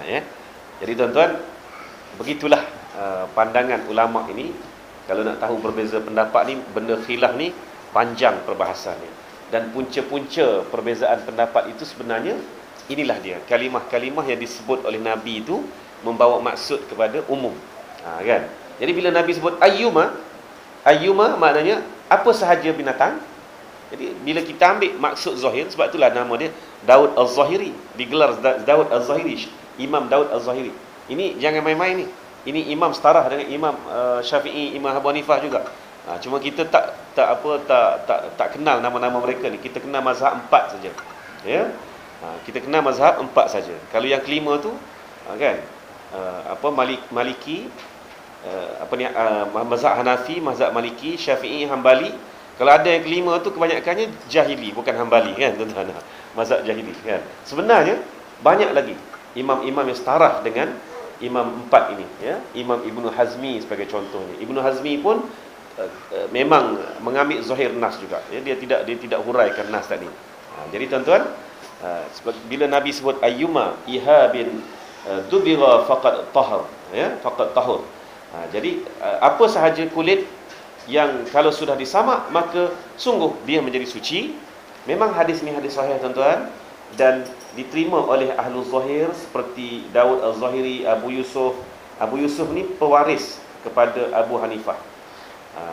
S1: Ya. Jadi tuan-tuan, begitulah pandangan ulama ini. Kalau nak tahu berbeza pendapat ni, benda khilaf ni panjang perbahasannya, dan punca-punca perbezaan pendapat itu sebenarnya inilah dia, kalimah-kalimah yang disebut oleh Nabi itu membawa maksud kepada umum, kan. Jadi bila Nabi sebut ayyuma maknanya apa sahaja binatang. Jadi bila kita ambil maksud zahir, sebab itulah nama dia Daud Al-Zahiri, digelar Daud Al-Zahiri, Imam Daud Al-Zahiri. Ini jangan main-main ni. Ini imam setara dengan Imam Syafi'i, Imam Abu Hanifah juga. Cuma kita tak kenal nama-nama mereka ni. Kita kenal mazhab 4 saja. Ya. Kita kenal mazhab 4 saja. Kalau yang kelima tu kan Maliki, mazhab Hanafi, mazhab Maliki, Syafi'i, Hambali. Kalau ada yang kelima tu kebanyakannya jahili, bukan Hambali kan tuan-tuan. Mazhab jahili kan. Sebenarnya banyak lagi imam-imam yang setara dengan imam 4 ini ya. Imam Ibnu Hazmi sebagai contohnya. Ibnu Hazmi pun memang mengambil zahir nas juga ya. Dia tidak huraikan nas tadi. Jadi tuan-tuan, bila Nabi sebut ayyuma ihabin dubira faqad tahar ya, faqad tahur. Jadi apa sahaja kulit yang kalau sudah disamak maka sungguh dia menjadi suci. Memang hadis ni hadis sahih tuan-tuan, dan diterima oleh ahlu zahir seperti Daud al-Zahiri, Abu Yusuf. Abu Yusuf ni pewaris kepada Abu Hanifah.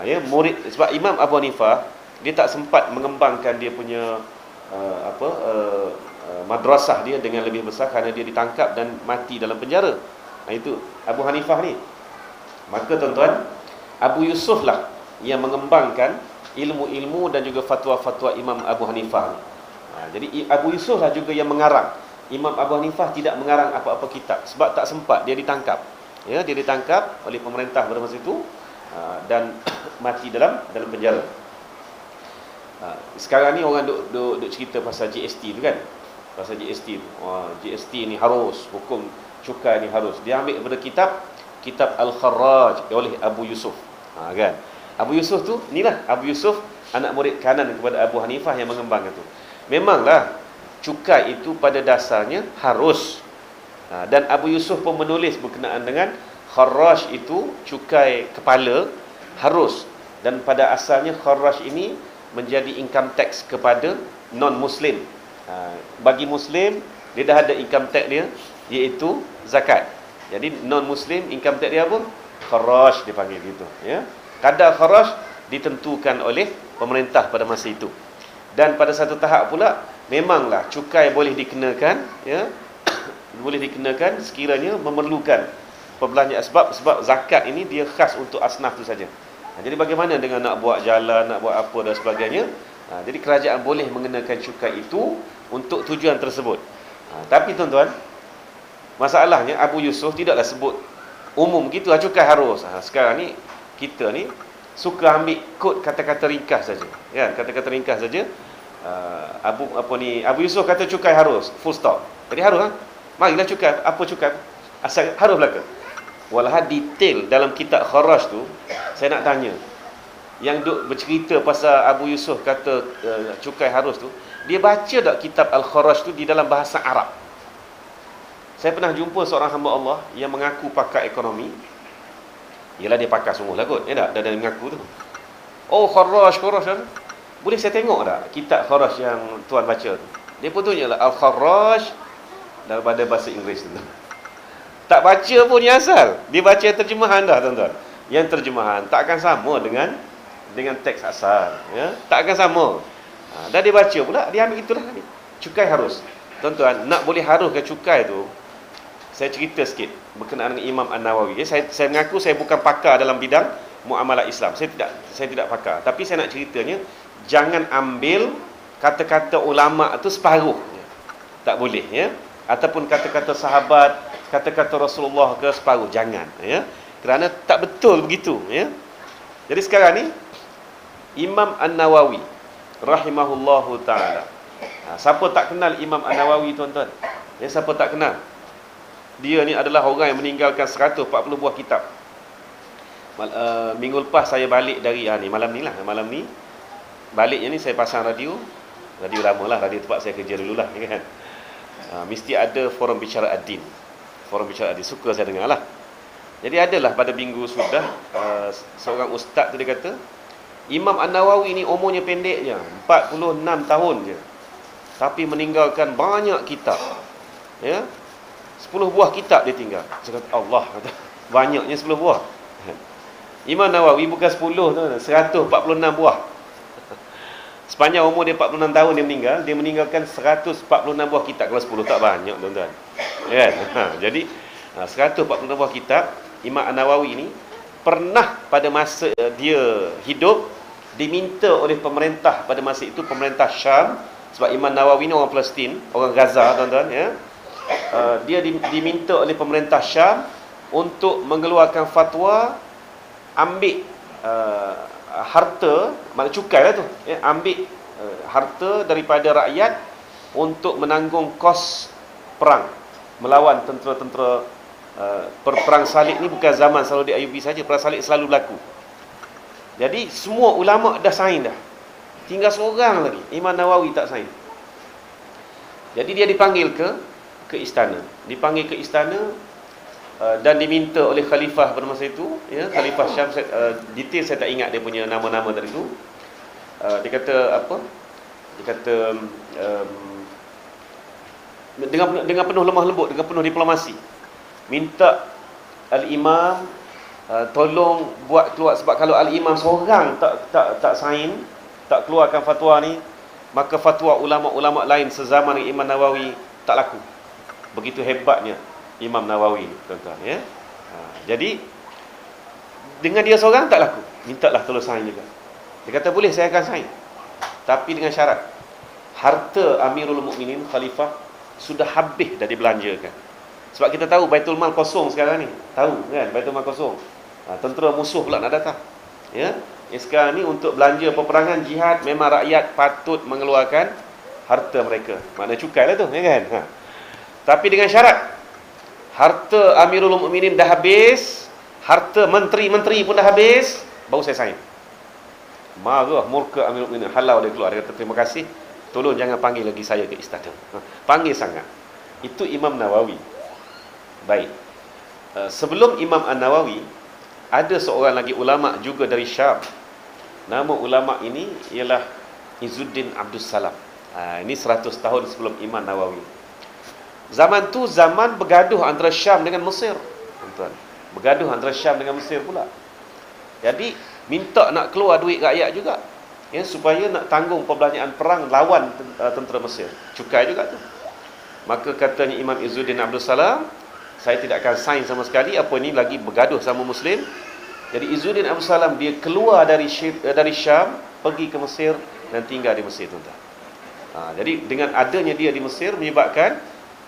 S1: Ya, murid, sebab Imam Abu Hanifah dia tak sempat mengembangkan dia punya madrasah dia dengan lebih besar kerana dia ditangkap dan mati dalam penjara. Itu Abu Hanifah ni. Maka tuan-tuan, Abu Yusuf lah yang mengembangkan ilmu-ilmu dan juga fatwa-fatwa Imam Abu Hanifah ni. Jadi Abu Yusuf lah juga yang mengarang. Imam Abu Hanifah tidak mengarang apa-apa kitab sebab tak sempat, dia ditangkap. Ya, dia ditangkap oleh pemerintah pada masa itu dan mati dalam penjara. Sekarang ni orang duk cerita pasal GST tu kan. Pasal GST tu. GST ni harus, hukum cukai ni harus. Dia ambil daripada kitab Al-Kharraj oleh Abu Yusuf. Kan. Abu Yusuf tu, inilah Abu Yusuf, anak murid kanan kepada Abu Hanifah yang mengembangkan tu. Memanglah cukai itu pada dasarnya harus. Dan Abu Yusuf pun menulis berkenaan dengan Kharraj itu cukai kepala harus. Dan pada asalnya Kharraj ini menjadi income tax kepada non-Muslim. Bagi Muslim, dia dah ada income tax dia, iaitu zakat. Jadi non-Muslim income tax dia apa? Kharraj dipanggil gitu. Ya. Kadar kharraj ditentukan oleh pemerintah pada masa itu. Dan pada satu tahap pula, memanglah cukai boleh dikenakan, ya, boleh dikenakan sekiranya memerlukan perbelanjaan. Sebab zakat ini dia khas untuk asnaf tu saja. Jadi bagaimana dengan nak buat jalan, nak buat apa dan sebagainya. Jadi kerajaan boleh mengenakan cukai itu untuk tujuan tersebut. Tapi tuan-tuan, masalahnya Abu Yusuf tidaklah sebut umum gitu, cukai harus. Sekarang ni kita ni suka ambil kod kata-kata ringkas saja. Kan, kata-kata ringkas saja. Abu Yusuf kata cukai harus, full stop. Jadi harus marilah cukai. Apa cukai? Asal harus belaka. Walhal detail dalam kitab Kharraj tu, saya nak tanya. Yang duk bercerita pasal Abu Yusuf kata cukai harus tu, dia baca tak kitab Al-Kharraj tu di dalam bahasa Arab? Saya pernah jumpa seorang hamba Allah yang mengaku pakar ekonomi. Yalah, dia pakar sungguh lah kot. Ya tak? Dia mengaku tu. Oh, Kharraj kan? Boleh saya tengok tak kitab Kharraj yang tuan baca tu? Dia pun tunjuklah Al-Kharraj daripada bahasa Inggeris tu. Tak baca pun yang asal. Dia baca terjemahan dah tuan-tuan. Yang terjemahan tak akan sama dengan teks asal. Ya? Tak akan sama. Dah dia baca pula, dia ambil itulah. Cukai harus. Tuan-tuan, nak boleh haruskan cukai tu, saya cerita sikit berkenaan dengan Imam An-Nawawi. Saya mengaku saya bukan pakar dalam bidang muamalah Islam. Saya tidak pakar. Tapi saya nak ceritanya, jangan ambil kata-kata ulama tu separuh. Tak boleh, ya. Ataupun kata-kata sahabat, kata-kata Rasulullah ke separuh, jangan, ya. Kerana tak betul begitu, ya. Jadi sekarang ni Imam An-Nawawi rahimahullahu taala. Siapa tak kenal Imam An-Nawawi tuan-tuan? Ya, siapa tak kenal? Dia ni adalah orang yang meninggalkan 140 buah kitab. Minggu lepas saya balik dari malam ni baliknya ni saya pasang radio lama lah, radio tempat saya kerja dululah, kan. Mesti ada forum bicara ad-din. Forum bicara ad-din, suka saya dengar lah. Jadi adalah pada minggu sudah seorang ustaz tu dia kata, Imam An-Nawawi ni umurnya pendek je, 46 tahun je, tapi meninggalkan banyak kitab. Ya, 10 buah kitab dia tinggal. Saya kata, Allah, banyaknya 10 buah. Imam Nawawi bukan 10 tu, 146 buah. Sepanjang umur dia 46 tahun dia meninggalkan 146 buah kitab. Kalau 10 tak banyak tuan-tuan. Kan? Jadi 146 buah kitab Imam An-Nawawi ni pernah pada masa dia hidup diminta oleh pemerintah pada masa itu, pemerintah Syam, sebab Imam Nawawi ni orang Palestin, orang Gaza tuan-tuan ya. Dia diminta oleh pemerintah Syam untuk mengeluarkan fatwa ambil harta, makna cukai lah tu ya, ambil harta daripada rakyat untuk menanggung kos perang melawan tentera-tentera. Perang salib ni bukan zaman Salahuddin Ayyubi saja, perang salib selalu berlaku. Jadi semua ulama dah sign dah, tinggal seorang lagi Imam Nawawi tak sign. Jadi dia dipanggil ke istana, dan diminta oleh khalifah pada masa itu ya, Khalifah Syam. Detail saya tak ingat dia punya nama-nama tadi tu. Dia kata apa? Dia kata dengan penuh lemah lembut, dengan penuh diplomasi, minta al-imam tolong buat keluar, sebab kalau al-imam seorang tak sign, tak keluarkan fatwa ni, maka fatwa ulama-ulama lain sezaman dengan Imam Nawawi tak laku. Begitu hebatnya Imam Nawawi ni, tuan-tuan ya. Jadi dengan dia seorang tak laku, mintalah tolong sign juga. Dia kata boleh, saya akan sign, tapi dengan syarat harta Amirul Mukminin Khalifah sudah habis dah dibelanjakan. Sebab kita tahu Baitul Mal kosong sekarang ni, tahu kan, Baitul Mal kosong. Tentera musuh pula nak datang ya. Sekarang ni untuk belanja peperangan jihad, memang rakyat patut mengeluarkan harta mereka, makna cukai lah tu ya kan. Tapi dengan syarat harta Amirul Mukminin dah habis, harta menteri-menteri pun dah habis, baru saya sign. Marah, murka Amirul Mukminin, halau dia keluar. Dia kata terima kasih, tolong jangan panggil lagi saya ke istana. Panggil sangat. Itu Imam Nawawi. Baik. Sebelum Imam An-Nawawi, ada seorang lagi ulama juga dari Syam. Nama ulama ini ialah Izzuddin Abdus Salam. Ini 100 tahun sebelum Imam Nawawi. Zaman tu zaman bergaduh antara Syam dengan Mesir, tuan-tuan. Bergaduh antara Syam dengan Mesir pula. Jadi minta nak keluar duit rakyat juga ya, supaya nak tanggung perbelanjaan perang lawan tentera Mesir. Cukai juga tu. Maka katanya Imam Izzuddin Abdul Salam, saya tidak akan sign sama sekali, apa ni lagi bergaduh sama Muslim. Jadi Izzuddin Abdul Salam dia keluar dari Syam, pergi ke Mesir dan tinggal di Mesir, tuan-tuan. Jadi dengan adanya dia di Mesir menyebabkan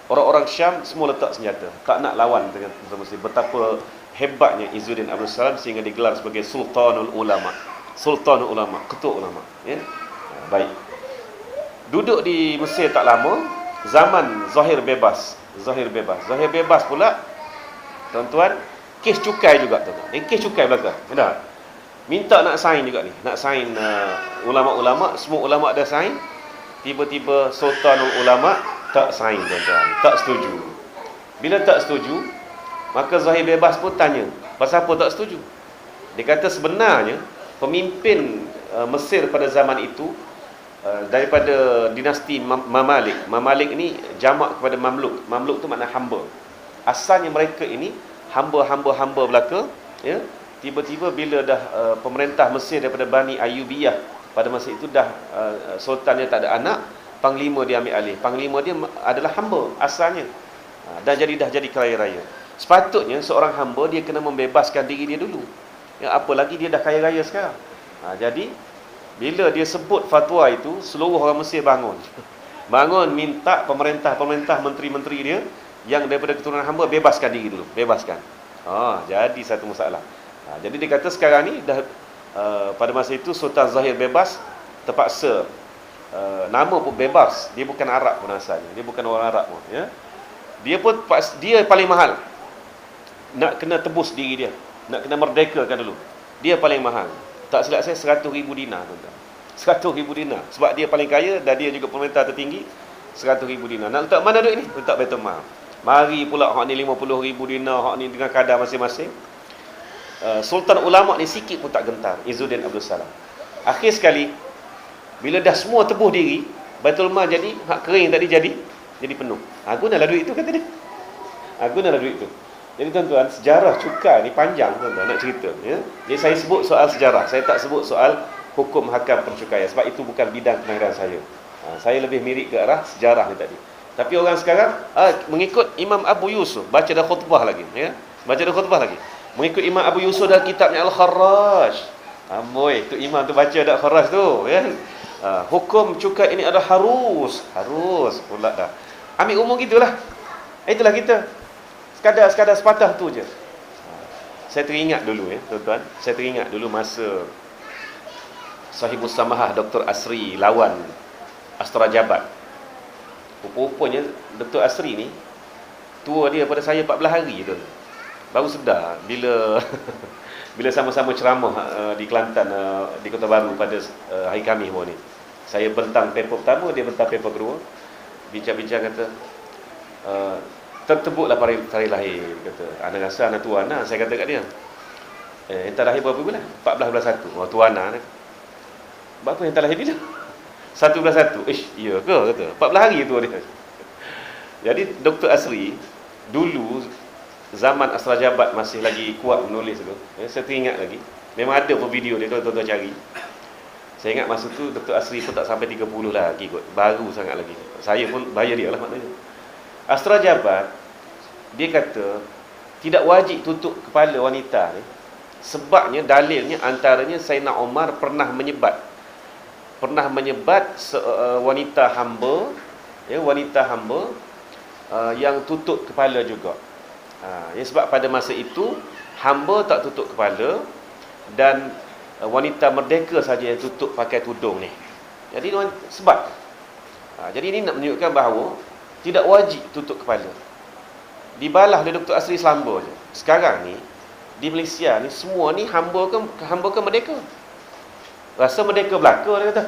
S1: orang-orang Syam semua letak senjata, tak nak lawan dengan tentera Mesir. Betapa hebatnya Izzuddin Abdul Salam sehingga digelar sebagai Sultanul Ulama. Sultanul Ulama, ketua ulama ya. Baik. Duduk di Mesir tak lama, zaman Zahir bebas. Zahir bebas pula, tuan-tuan, kes cukai juga, tuan-tuan. Kes cukai belaka. Dah. Minta nak sign juga ni. Nak sign ulama-ulama, semua ulama dah sign. Tiba-tiba Sultanul Ulama tak sign, tuan-tuan. Tak setuju. Bila tak setuju, maka Zahir bebas pun tanya, pasal apa tak setuju? Dia kata sebenarnya pemimpin Mesir pada zaman itu daripada dinasti Mamalik. Mamalik ni jamak kepada Mamluk. Mamluk tu makna hamba. Asalnya mereka ini hamba belaka ya. Tiba-tiba bila dah pemerintah Mesir daripada Bani Ayyubiyah, pada masa itu dah sultan dia tak ada anak, panglima dia ambil alih. Panglima dia adalah hamba asalnya. Dah jadi kaya raya. Sepatutnya seorang hamba dia kena membebaskan diri dia dulu. Ya, apa lagi dia dah kaya raya sekarang. Jadi bila dia sebut fatwa itu, seluruh orang Mesir bangun. Bangun minta pemerintah, menteri-menteri dia yang daripada keturunan hamba bebaskan diri dulu, bebaskan. Jadi satu masalah. Jadi dia kata sekarang ni dah pada masa itu Sultan Zahir bebas, terpaksa nama pun bebas, dia bukan Arab pun asalnya, dia bukan orang Arab pun ya. Dia paling mahal. Nak kena tebus diri dia, nak kena merdekakan dulu. Dia paling mahal. Tak silap saya 100,000 dinar, tuan-tuan. 100,000 dinar. Sebab dia paling kaya dan dia juga pemerintah tertinggi. 100,000 dinar. Nak letak mana duit ni? Letak Baitul Mal. Mari pula hak ni 50,000 dinar, hak ni dengan kadar masing-masing. Sultan ulama ni sikit pun tak gentar, Izzuddin Abdul Salam. Akhir sekali bila dah semua tebuh diri, Baitul Mal jadi, hak kering tadi jadi penuh. Gunalah duit tu, kata dia. Gunalah duit tu. Jadi tuan-tuan, sejarah cukai ni panjang, tuan-tuan, nak cerita ya. Jadi saya sebut soal sejarah, saya tak sebut soal hukum hakam percukaian, sebab itu bukan bidang kemahiran saya. Saya lebih mirip ke arah sejarah ni tadi. Tapi orang sekarang mengikut Imam Abu Yusuf, baca dah khutbah lagi ya. Baca dah khutbah lagi. Mengikut Imam Abu Yusuf dalam kitabnya Al-Kharraj. Amboi, tu imam tu baca dak Kharraj tu, kan? Hukum cukai ini ada harus pula dah. Ambil umum gitulah. Itulah kita. Sekadar sepatah tu je. Saya teringat dulu tuan-tuan. Saya teringat dulu masa Sahibus Samahah Dr. Asri lawan Astra Jabat. Rupanya Dr. Asri ni tua dia pada saya 14 hari tu. Baru sedar bila bila sama-sama ceramah di Kelantan, di Kota Baru pada hari Khamis ni. Saya bentang paper pertama, dia bentang paper kedua. Bincang-bincang kata, tertebuklah tarikh lahir, kata. Ana rasa anak tua anak, saya kata kat dia. Entah lahir berapa bulan? 14 bulan 1. Oh, tua anak. Berapa entah lahir bila? 1 bulan 1. Iya ke? Kata. 14 hari tua dia. Jadi Dr. Asri dulu zaman Astra Jabat masih lagi kuat menulis tu. Saya teringat lagi. Memang ada pun video dia, tuan-tuan cari. Saya ingat masa tu Dr. Asri pun tak sampai 30 lagi kot. Baru sangat lagi. Saya pun bayar dia lah maknanya. Astra Jabat, dia kata tidak wajib tutup kepala wanita ni. Sebabnya, dalilnya antaranya Sayyidina Umar pernah menyebat wanita hamba, wanita hamba yang tutup kepala juga. Sebab pada masa itu hamba tak tutup kepala dan wanita merdeka saja yang tutup pakai tudung ni. Jadi sebab jadi ini nak menunjukkan bahawa tidak wajib tutup kepala. Dibalah oleh Dr. Asri Selamba je. Sekarang ni di Malaysia ni semua ni hamba ke merdeka. Rasa merdeka belaka dia kata.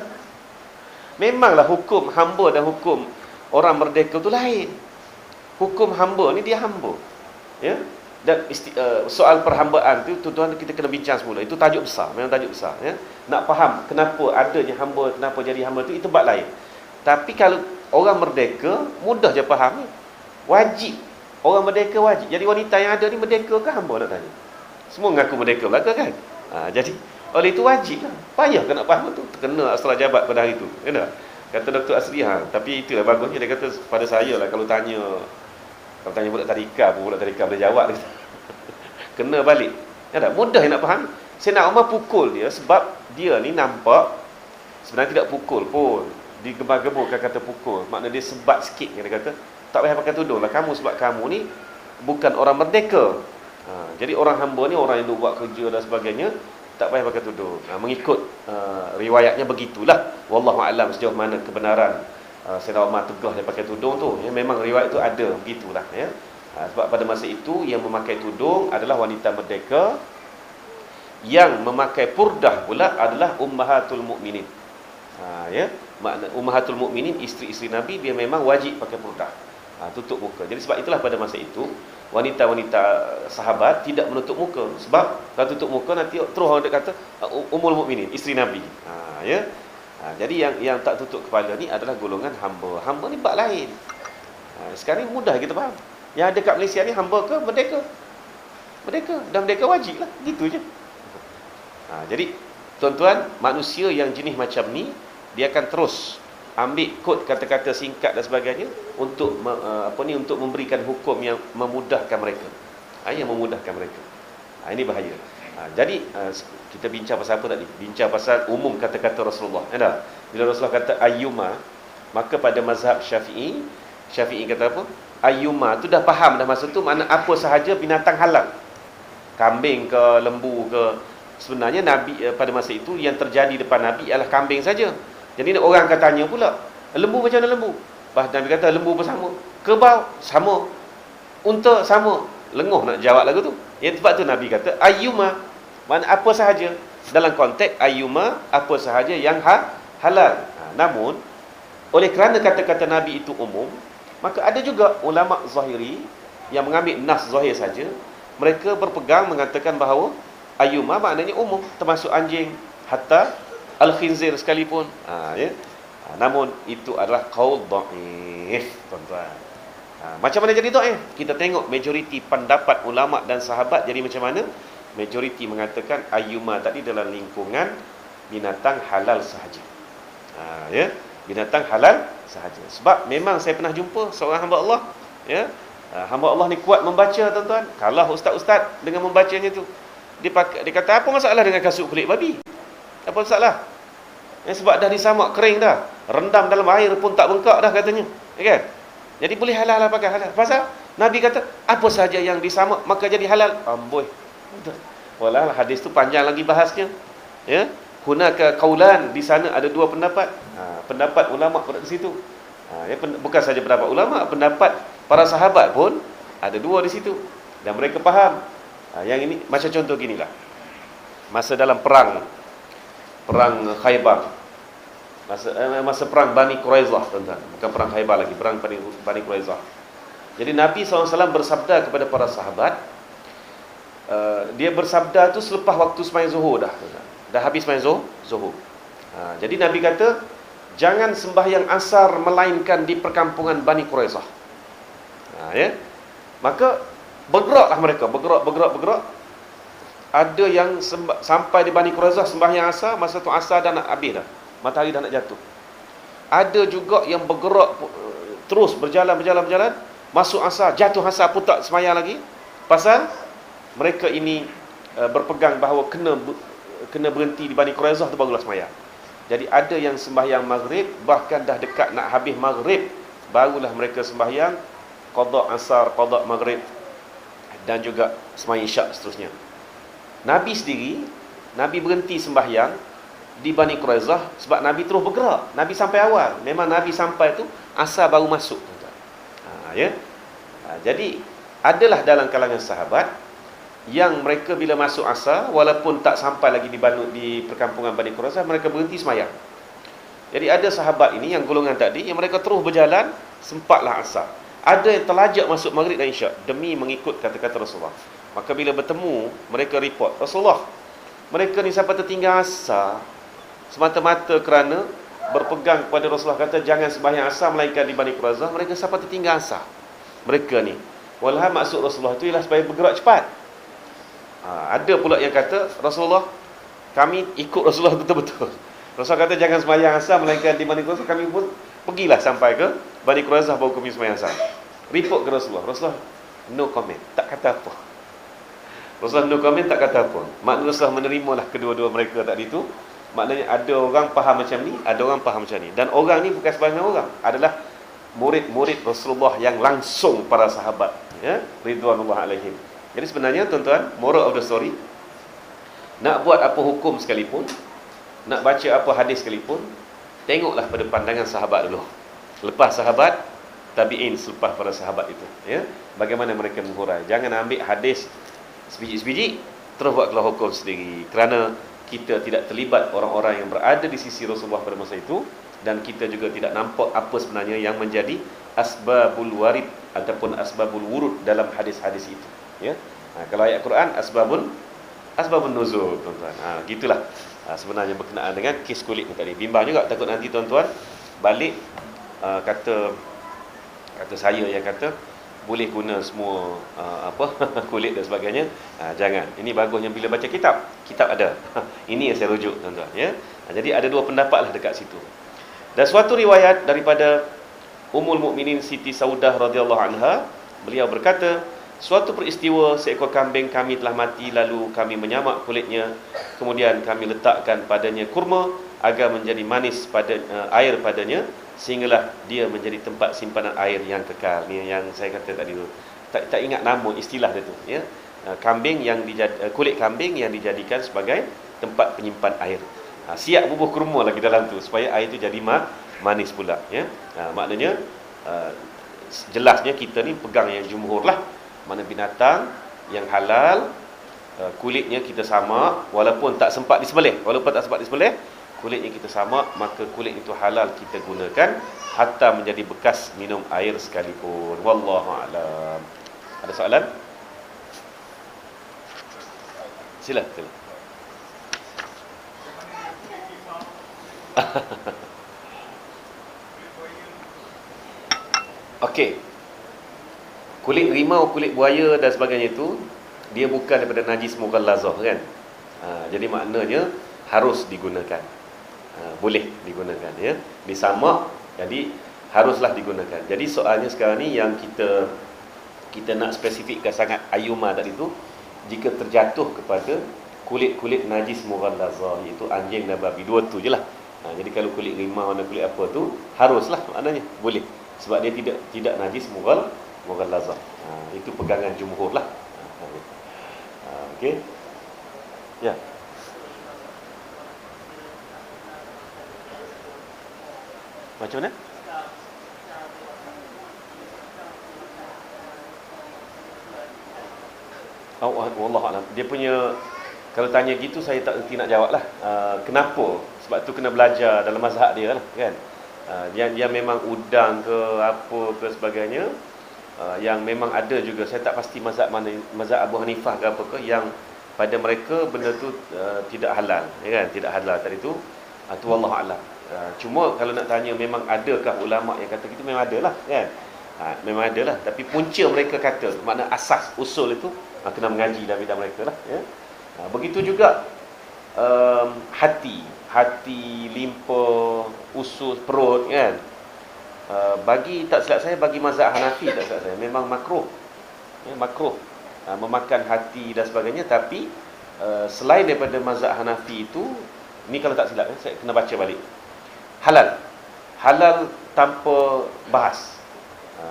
S1: Memanglah hukum hamba dan hukum orang merdeka tu lain. Hukum hamba ni dia hamba. Ya. Dan soal perhambaan tu tuan-tuan kita kena bincang semula. Itu tajuk besar, memang tajuk besar, ya. Nak faham kenapa adanya hamba, kenapa jadi hamba tu, itu bab lain. Tapi kalau orang merdeka mudah je faham. Wajib. Orang merdeka wajib. Jadi wanita yang ada ni merdeka ke hamba, nak tanya. Semua mengaku merdeka belaka kan? Jadi oleh itu wajib lah. Payah ke nak faham tu? Terkena Astra Jabat pada hari tu. Ya tak? Kata Dr. Asri, tapi itulah bagusnya dia kata pada saya lah kalau tanya budak tadika pun, budak tadika boleh jawab dia. Kena balik. Ya tak? Mudah nak faham. Sayyidina Umar pukul dia sebab dia ni nampak sebenarnya tidak pukul pun. Digemar-gemurkan kata pukul. Makna dia sebat sikit, dia kata. Tak payah pakai tudung lah kamu sebab kamu ni bukan orang merdeka. Jadi orang hamba ni orang yang buat kerja dan sebagainya tak payah pakai tudung. Mengikut riwayatnya begitulah. Wallahu a'lam sejauh mana kebenaran Sayyidina Umar tegah dia pakai tudung tu. Ya, memang riwayat tu ada begitulah, ya. Sebab pada masa itu yang memakai tudung adalah wanita merdeka. Yang memakai purdah pula adalah ummahatul mukminin. Ya, makna ummahatul mukminin, isteri-isteri Nabi, dia memang wajib pakai purdah. Tutup muka. Jadi sebab itulah pada masa itu wanita-wanita sahabat tidak menutup muka. Sebab kalau tutup muka nanti terus orang kata ummul mukminin, isteri Nabi. Ya. Jadi yang tak tutup kepala ni adalah golongan hamba. Hamba ni bab lain. Sekarang ni mudah kita faham. Yang ada kat Malaysia ni hamba ke merdeka? Merdeka. Dan merdeka wajib lah. Gitu je. Jadi tuan-tuan, manusia yang jenis macam ni dia akan terus ambil kod kata-kata singkat dan sebagainya untuk untuk memberikan hukum yang memudahkan mereka. Yang memudahkan mereka. Ini bahaya. Jadi kita bincang pasal apa tadi? Bincang pasal umum kata-kata Rasulullah. Ada. Bila Rasulullah kata ayyuma, maka pada mazhab Syafi'i kata apa? Ayyuma tu dah faham dah masa tu makna apa sahaja binatang halal. Kambing ke, lembu ke. Sebenarnya Nabi pada masa itu yang terjadi depan Nabi ialah kambing saja. Jadi orang akan tanya pula, lembu macam mana lembu? Nabi kata lembu pun sama. Kerbau sama. Unta sama. Lenguh nak jawab lagu tu. Yang sebab tu Nabi kata ayyuma, makna apa sahaja. Dalam konteks ayyuma, apa sahaja yang halal. Namun oleh kerana kata-kata Nabi itu umum, maka ada juga ulama zahiri yang mengambil nas zahir saja. Mereka berpegang mengatakan bahawa ayyuma maknanya umum, termasuk anjing, hatta al-khinzir sekalipun. Ya. Namun itu adalah qaul dhaif, tuan-tuan. Macam mana jadi dhaif? Kita tengok majoriti pendapat ulama dan sahabat jadi macam mana? Majoriti mengatakan ayyuma tadi dalam lingkungan binatang halal sahaja. Ya, binatang halal sahaja. Sebab memang saya pernah jumpa seorang hamba Allah, ya, Hamba Allah ni kuat membaca, tuan-tuan. Kalah ustaz-ustaz dengan membacanya tu. Dia kata, apa masalah dengan kasut kulit babi? Apa masalah? Sebab dah disamak kering dah. Rendam dalam air pun tak bengkak dah katanya. Kan? Jadi boleh halal lah pakai halal. Pasal Nabi kata, apa saja yang disamak maka jadi halal. Amboi. Walah, hadis tu panjang lagi bahasnya. Ya. Hunaka qaulan, di sana ada dua pendapat. Pendapat ulama pada di situ. Bukan saja pendapat ulama, pendapat para sahabat pun ada dua di situ. Dan mereka faham. Yang ini macam contoh ginilah. Masa dalam perang Khaybar. Masa perang Bani Quraizah, tuan-tuan. Bukan perang Khaybar lagi, perang Bani Quraizah. Jadi Nabi SAW bersabda kepada para sahabat, dia bersabda tu selepas waktu sembahyang Zuhur dah. Dah habis sembahyang Zuhur. Jadi Nabi kata, jangan sembahyang asar melainkan di perkampungan Bani Quraizah. Ya. Maka bergeraklah mereka, bergerak. Ada yang sampai di Bani Quraizah sembahyang asar, masa tu asar dah nak habis dah. Matahari dah nak jatuh. Ada juga yang bergerak terus berjalan, masuk asar, jatuh asar pun tak sembahyang lagi. Pasal mereka ini berpegang bahawa kena berhenti di Bani Quraizah tu barulah sembahyang. Jadi ada yang sembahyang maghrib, bahkan dah dekat nak habis maghrib, barulah mereka sembahyang qada asar, qada maghrib, dan juga sembahyang isyak seterusnya. Nabi sendiri, Nabi berhenti sembahyang di Bani Quraizah sebab Nabi terus bergerak. Nabi sampai awal. Memang Nabi sampai tu asar baru masuk. Ya. Jadi adalah dalam kalangan sahabat yang mereka bila masuk asar, walaupun tak sampai lagi di perkampungan Bani Quraizah, mereka berhenti sembahyang. Jadi ada sahabat ini yang golongan tadi yang mereka terus berjalan, sempatlah asar. Ada yang terlajak masuk maghrib dan isyak demi mengikut kata-kata Rasulullah. Maka bila bertemu, mereka report, Rasulullah, mereka ni sampai tertinggal asar semata-mata kerana berpegang kepada Rasulullah kata jangan sembahyang asar melainkan di Bani Quraizah. Mereka sampai tertinggal asar. Mereka ni, walhal maksud Rasulullah itu ialah supaya bergerak cepat. Ada pula yang kata, Rasulullah, kami ikut Rasulullah betul-betul. Rasulullah kata jangan sembahyang asar melainkan di Bani Quraizah. Kami pun pergilah sampai ke Bani Quraizah baru kami sembahyang asar. Report ke Rasulullah. Rasulullah no comment, tak kata apa. Rasulullah no comment, tak kata apa. Maknanya Rasulullah menerimalah kedua-dua mereka tadi tu. Maknanya ada orang faham macam ni, ada orang faham macam ni. Dan orang ni bukan sebahagian orang, adalah murid-murid Rasulullah yang langsung para sahabat, ya, ridwanullah alaihim. Jadi sebenarnya tuan-tuan, moral of the story, nak buat apa hukum sekalipun, nak baca apa hadis sekalipun, tengoklah pada pandangan sahabat dulu. Lepas sahabat, tabi'in selepas para sahabat itu, ya. Bagaimana mereka menghurai. Jangan ambil hadis sebiji-sebiji terus buat keluar hukum sendiri. Kerana kita tidak terlibat orang-orang yang berada di sisi Rasulullah pada masa itu, dan kita juga tidak nampak apa sebenarnya yang menjadi asbabul warid ataupun asbabul wurud dalam hadis-hadis itu, ya. Kalau ayat Quran asbabun nuzul, tuan-tuan. Gitulah sebenarnya berkenaan dengan kes kulit ni tadi. Bimbang juga, takut nanti tuan-tuan balik kata saya yang kata boleh guna semua kulit dan sebagainya. Jangan. Ini bagusnya bila baca kitab ada. Ini yang saya rujuk, tuan-tuan, ya. Jadi ada dua pendapatlah dekat situ. Dan suatu riwayat daripada Ummul Mukminin Siti Saudah radhiyallahu anha, beliau berkata, suatu peristiwa seekor kambing kami telah mati, lalu kami menyamak kulitnya, kemudian kami letakkan padanya kurma agar menjadi manis air padanya, sehinggalah dia menjadi tempat simpanan air yang kekal. Ni yang saya kata tadi tu. Tak ingat nama istilah dia tu, ya. Kulit kambing yang dijadikan sebagai tempat penyimpan air. Siap bubuh kurma lagi dalam tu supaya air tu jadi manis pula, ya. Maknanya jelasnya kita ni pegang yang jumhur lah. Mana binatang yang halal, kulitnya kita samak walaupun tak sempat disembelih. Kulitnya kita samak, maka kulit itu halal kita gunakan hatta menjadi bekas minum air sekalipun. Wallahu a'lam. Ada soalan? Sila. Okey. Kulit rimau, kulit buaya dan sebagainya itu, dia bukan daripada najis mughallazah, kan? Jadi maknanya harus digunakan. Boleh digunakan, ya. Disamak, jadi haruslah digunakan. Jadi soalnya sekarang ni yang kita kita nak spesifikkan sangat ayuma tadi tu, jika terjatuh kepada kulit-kulit najis mughallazah, iaitu anjing dan babi, dua tu je lah. Jadi kalau kulit rimau dan kulit apa tu haruslah, maknanya boleh, sebab dia tidak najis mughallazah. Itu pegangan jumhur lah. Okey. Ya. Macam mana? Wallahualam. Dia punya, kalau tanya gitu saya tak erti nak jawab lah. Kenapa? Sebab tu kena belajar dalam mazhab dia lah, kan. Yang memang udang ke apa ke sebagainya, yang memang ada juga, saya tak pasti mazhab mana, mazhab Abu Hanifah ke apa ke, yang pada mereka benda tu tidak halal, ya kan, tidak halal tadi tu. Tu wallahualam. Cuma kalau nak tanya memang adakah ulama yang kata gitu, memang ada lah, kan. Memang ada lah, tapi punca mereka kata, makna asas usul itu kena mengaji dalam bidang mereka lah, ya. Begitu juga hati, limpa, usus, perut, kan. Bagi, tak silap saya, bagi mazhab Hanafi, tak silap saya, memang makruh, ya, makruh memakan hati dan sebagainya. Tapi selain daripada mazhab Hanafi itu, ni kalau tak silap, saya kena baca balik, halal tanpa bahas,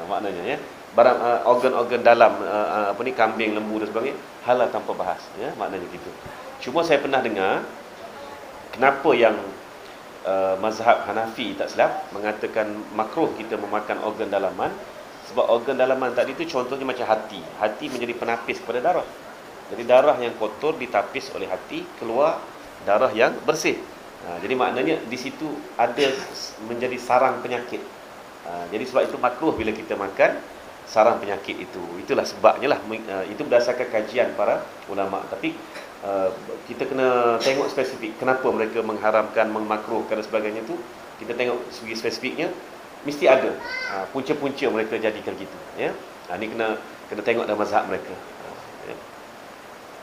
S1: maknanya, ya, barang organ-organ dalam kambing, lembu dan sebagainya halal tanpa bahas, ya, maknanya gitu. Cuma saya pernah dengar kenapa yang mazhab Hanafi tak silap mengatakan makruh kita memakan organ dalaman, sebab organ dalaman tadi tu contohnya macam hati menjadi penapis kepada darah. Jadi darah yang kotor ditapis oleh hati, keluar darah yang bersih. Jadi maknanya di situ ada menjadi sarang penyakit. Jadi sebab itu makruh bila kita makan sarang penyakit itu. Itulah sebabnya lah. Itu berdasarkan kajian para ulama. Tapi kita kena tengok spesifik kenapa mereka mengharamkan, memakruhkan dan sebagainya tu. Kita tengok segi spesifiknya, mesti ada punca-punca mereka jadikan gitu, ya. Ni kena tengok dalam mazhab mereka. Ya.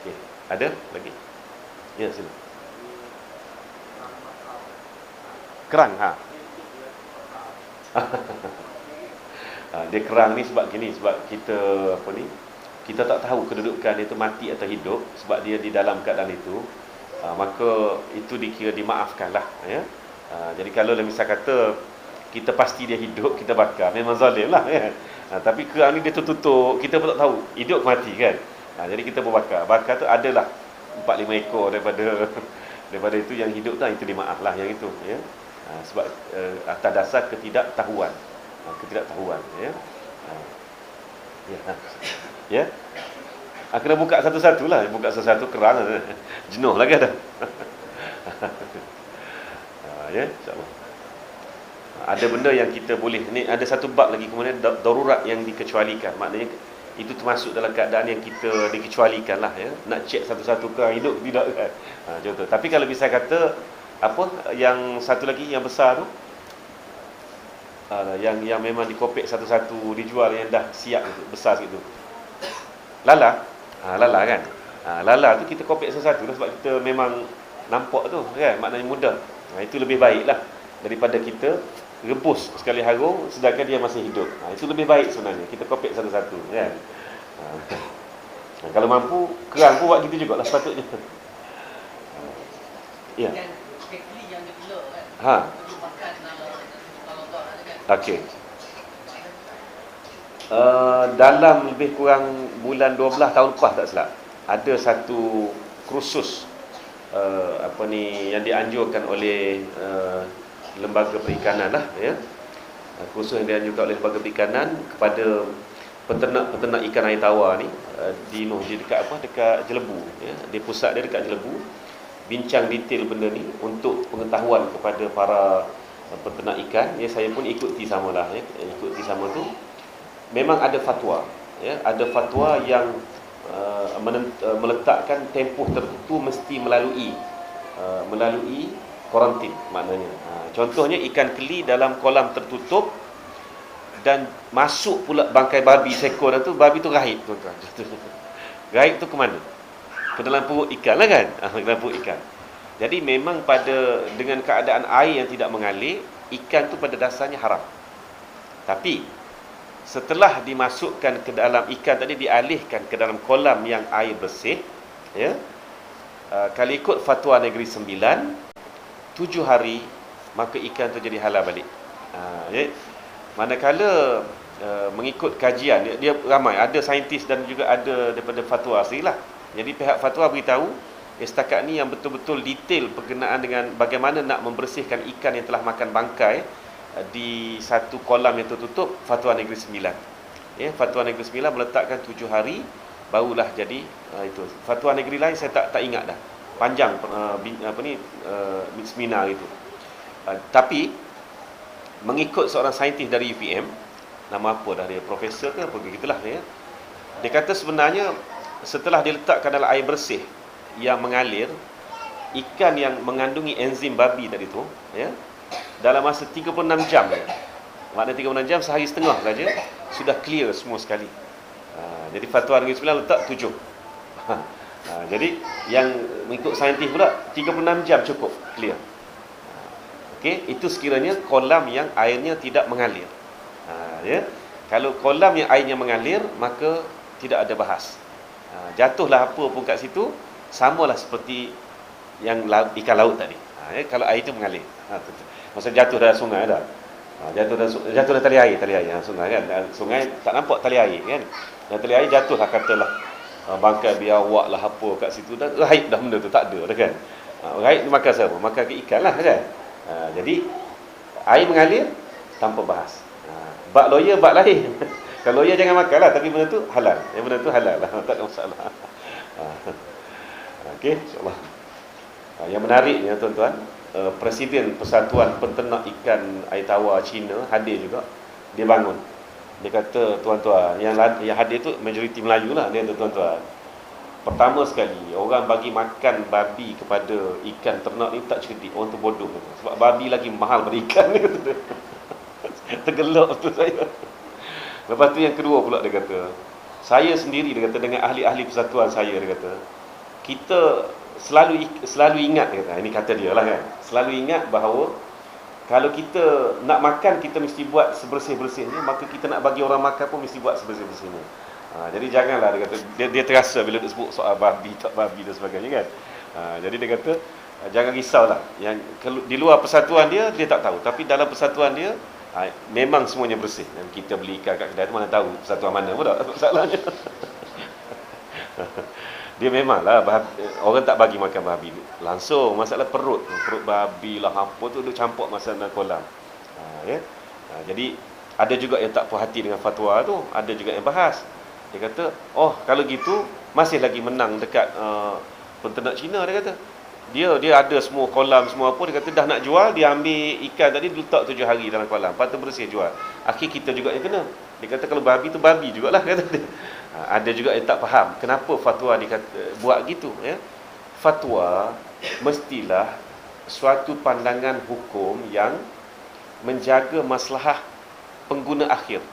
S1: Okey, ada lagi? Ya, sila. Kerang, dia kerang ni sebab gini, sebab kita tak tahu kedudukan dia tu mati atau hidup, sebab dia di dalam keadaan itu, maka itu dikira dimaafkan lah, ya. Jadi kalau misal kata kita pasti dia hidup, kita bakar, memang zalim lah, ya. Tapi kerang ni dia tertutup, kita pun tak tahu hidup ke mati, kan. Jadi kita berbakar. Bakar tu adalah 4-5 ekor daripada itu yang hidup tu, itu dimaaf lah yang itu, ya. Sebab atas dasar ketidaktahuan, ya. Ya. Kena buka satu-satu lah, buka satu-satu kerang, jenuh lagi dah. Ya, insya-Allah. Ada benda yang kita boleh, ni ada satu bab lagi, kemudian darurat yang dikecualikan, maknanya itu termasuk dalam keadaan yang kita dikecualikan lah, ya. Nak cek satu-satu kerang hidup tidak, kan. Contoh. Tapi kalau bisa kata yang satu lagi yang besar tu, yang memang dikopek satu-satu dijual, yang dah siap tu, besar situ, lala kan. Lala tu kita kopek satu-satu lah, sebab kita memang nampak tu, kan, maknanya mudah. Itu lebih baik lah daripada kita rebus sekali harung sedangkan dia masih hidup. Itu lebih baik sebenarnya, kita kopek satu-satu, kan. Kalau mampu, kerang pun buat gitu jugalah sepatutnya. Ya. Okey. Dalam lebih kurang bulan 12 tahun lepas tak silap, ada satu kursus yang dianjurkan oleh lembaga perikanan lah, ya. Kursus yang dianjurkan oleh lembaga perikanan kepada peternak ikan air tawar ni, di dekat Jelebu, ya. Di pusat dia dekat Jelebu, bincang detail benda ni untuk pengetahuan kepada para peternak ikan, ya. Saya pun ikuti samalah, ya. Ikuti sama tu memang ada fatwa, ya. Ada fatwa yang meletakkan tempoh tertentu mesti melalui kuarantin, maknanya. Contohnya ikan keli dalam kolam tertutup dan masuk pula bangkai babi seekor tu, babi tu gaib, tuan-tuan. Gaib tu ke mana? Ke dalam perut ikan lah, kan. Ke dalam perut ikan. Jadi memang dengan keadaan air yang tidak mengalir, ikan tu pada dasarnya haram. Tapi setelah dimasukkan ke dalam ikan tadi, dialihkan ke dalam kolam yang air bersih, ya, kalau ikut fatwa Negeri Sembilan, 7 hari maka ikan tu jadi halal balik. Ya. Manakala mengikut kajian, dia ramai, ada saintis dan juga ada daripada fatwa asli lah. Jadi pihak fatwa beritahu setakat ni yang betul-betul detail berkenaan dengan bagaimana nak membersihkan ikan yang telah makan bangkai di satu kolam yang tertutup, fatwa Negeri Sembilan. Ya, fatwa Negeri Sembilan meletakkan 7 hari barulah jadi itu. Fatwa negeri lain saya tak ingat dah. Panjang seminar itu. Tapi mengikut seorang saintis dari UPM, nama apa dah dia, profesor ke apa begitulah ya. Dia kata sebenarnya setelah diletakkan dalam air bersih yang mengalir, ikan yang mengandungi enzim babi tadi tu, ya, dalam masa 36 jam, ya, maknanya 36 jam, sehari setengah saja sudah clear semua sekali. Jadi fatwa Negeri Sembilan letak 7. Jadi yang mengikut saintis pula 36 jam cukup clear. Okey, itu sekiranya kolam yang airnya tidak mengalir. Ya. Kalau kolam yang airnya mengalir, maka tidak ada bahas. Jatuhlah apa pun kat situ, samalah seperti yang ikan laut tadi. Ya, kalau air itu mengalir. Masa jatuh dalam sungai dah. Jatuh dalam tali air sungai kan. Sungai tak nampak tali air kan. Dan tali air jatuhlah katalah bangkai biawak lah apa kat situ, dah raib dah benda tu, tak ada dah kan. Raib ni makan siapa? Makan ke ikan lah kan. Jadi air mengalir tanpa bahas. Bak lawyer bak lain. Kalau lawyer jangan makan lah, tapi benda tu halal. Benda tu halal lah, tak ada masalah. Okey, insya-Allah. Yang menariknya tuan-tuan, Presiden Persatuan Penternak Ikan Air Tawar Cina hadir juga. Dia bangun. Dia kata, tuan-tuan, yang hadir tu majoriti Melayu lah, dia kata, tuan-tuan, pertama sekali orang bagi makan babi kepada ikan ternak ni tak cerdik, orang tu bodoh. Sebab babi lagi mahal daripada ikan ni. Tergelak tu saya. Lepas tu yang kedua pula dia kata, saya sendiri, dia kata, dengan ahli-ahli persatuan saya, dia kata, kita selalu ingat, dia kata, ini kata dia lah kan, selalu ingat bahawa kalau kita nak makan, kita mesti buat sebersih-bersihnya, maka kita nak bagi orang makan pun mesti buat sebersih-bersihnya. Jadi janganlah, dia kata, dia terasa bila dia sebut soal babi, tak babi dan sebagainya kan. Jadi dia kata, jangan risaulah, yang di luar persatuan dia tak tahu, tapi dalam persatuan dia memang semuanya bersih. Dan kita beli ikan kat kedai tu, mana tahu persatuan mana pun tak masalahnya. Dia memanglah orang tak bagi makan babi langsung, masalah perut babi lah apa tu dia campur masa dalam kolam. Ya. Jadi ada juga yang tak puas hati dengan fatwa tu, ada juga yang bahas. Dia kata, oh kalau gitu masih lagi menang dekat penternak Cina, dia kata. Dia ada semua kolam semua apa, dia kata dah nak jual, dia ambil ikan tadi letak 7 hari dalam kolam, lepas tu bersih jual. Akhir kita juga yang kena. Dia kata kalau babi tu babi jugalah, kata dia. Ada juga yang tak faham kenapa fatwa buat gitu ya. Fatwa mestilah suatu pandangan hukum yang menjaga maslahah pengguna akhir.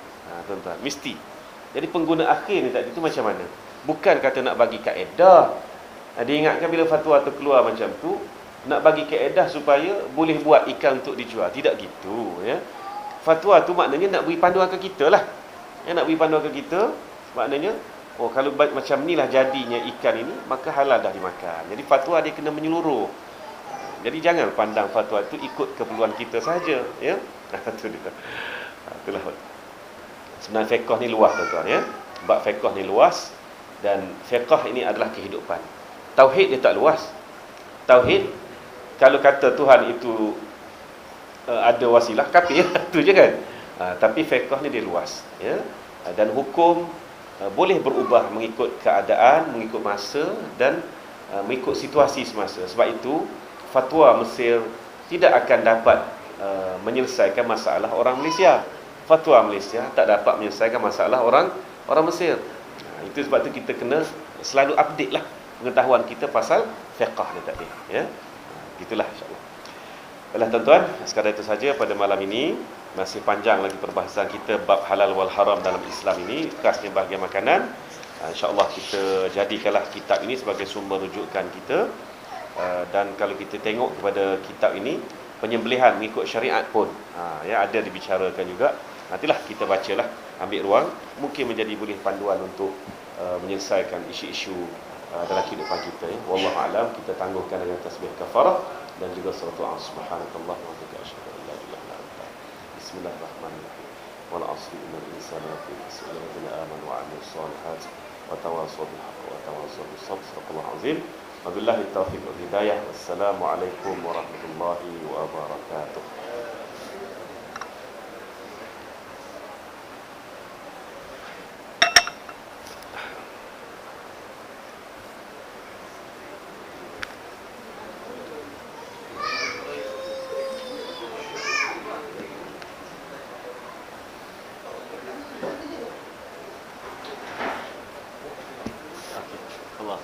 S1: Tuan-tuan, mesti. Jadi pengguna akhir ni tadi tu macam mana? Bukan kata nak bagi kaedah. Dia ingatkan bila fatwa tu keluar macam tu, nak bagi kaedah supaya boleh buat ikan untuk dijual. Tidak gitu ya. Fatwa tu maknanya nak beri panduan ke kita lah. Ya, nak beri panduan ke kita, maknanya, oh kalau macam inilah jadinya ikan ini, maka halal dah dimakan. Jadi fatwa dia kena menyeluruh. Jadi jangan pandang fatwa itu ikut keperluan kita saja, ya. Itu dia. Itulah. Sebenarnya fiqh ni luas, tuan-tuan, ya. Bab fiqh ni luas, dan fiqh ini adalah kehidupan. Tauhid dia tak luas. Tauhid, kalau kata Tuhan itu ada wasilah, kafir, itu je kan. Tapi fiqh ni dia luas, ya. Dan hukum boleh berubah mengikut keadaan, mengikut masa dan mengikut situasi semasa. Sebab itu fatwa Mesir tidak akan dapat menyelesaikan masalah orang Malaysia. Fatwa Malaysia tak dapat menyelesaikan masalah orang Mesir. Itu sebab itu kita kena selalu update lah pengetahuan kita pasal fiqh ni tadi, ya. Gitulah insya-Allah. Baiklah tuan-tuan, sekadar itu saja pada malam ini. Masih panjang lagi perbahasan kita bab halal wal haram dalam Islam ini, khasnya bahagian makanan. InsyaAllah kita jadikanlah kitab ini sebagai sumber rujukan kita. Dan kalau kita tengok kepada kitab ini, penyembelihan mengikut syariat pun ya ada dibicarakan juga. Nantilah kita bacalah, ambil ruang, mungkin menjadi boleh panduan untuk menyelesaikan isu-isu dalam kehidupan kita ya. Wallahu alam, kita tangguhkan dengan tasbih kafarah dan juga suratul Asr. Subhanakallahumma wa bihamdika asyhadu an la ilaha illa anta. Bismillahirrahmanirrahim. Wal 'asri innal insana lafi khusr illa alladhina amanu wa 'amilus shalihat wa tawassaw bil haqqi wa tawassaw bis sabr. Sadaqallahu azim. Wabillahi taufiq wal hidayah. Wassalamualaikum warahmatullahi wabarakatuh. Allah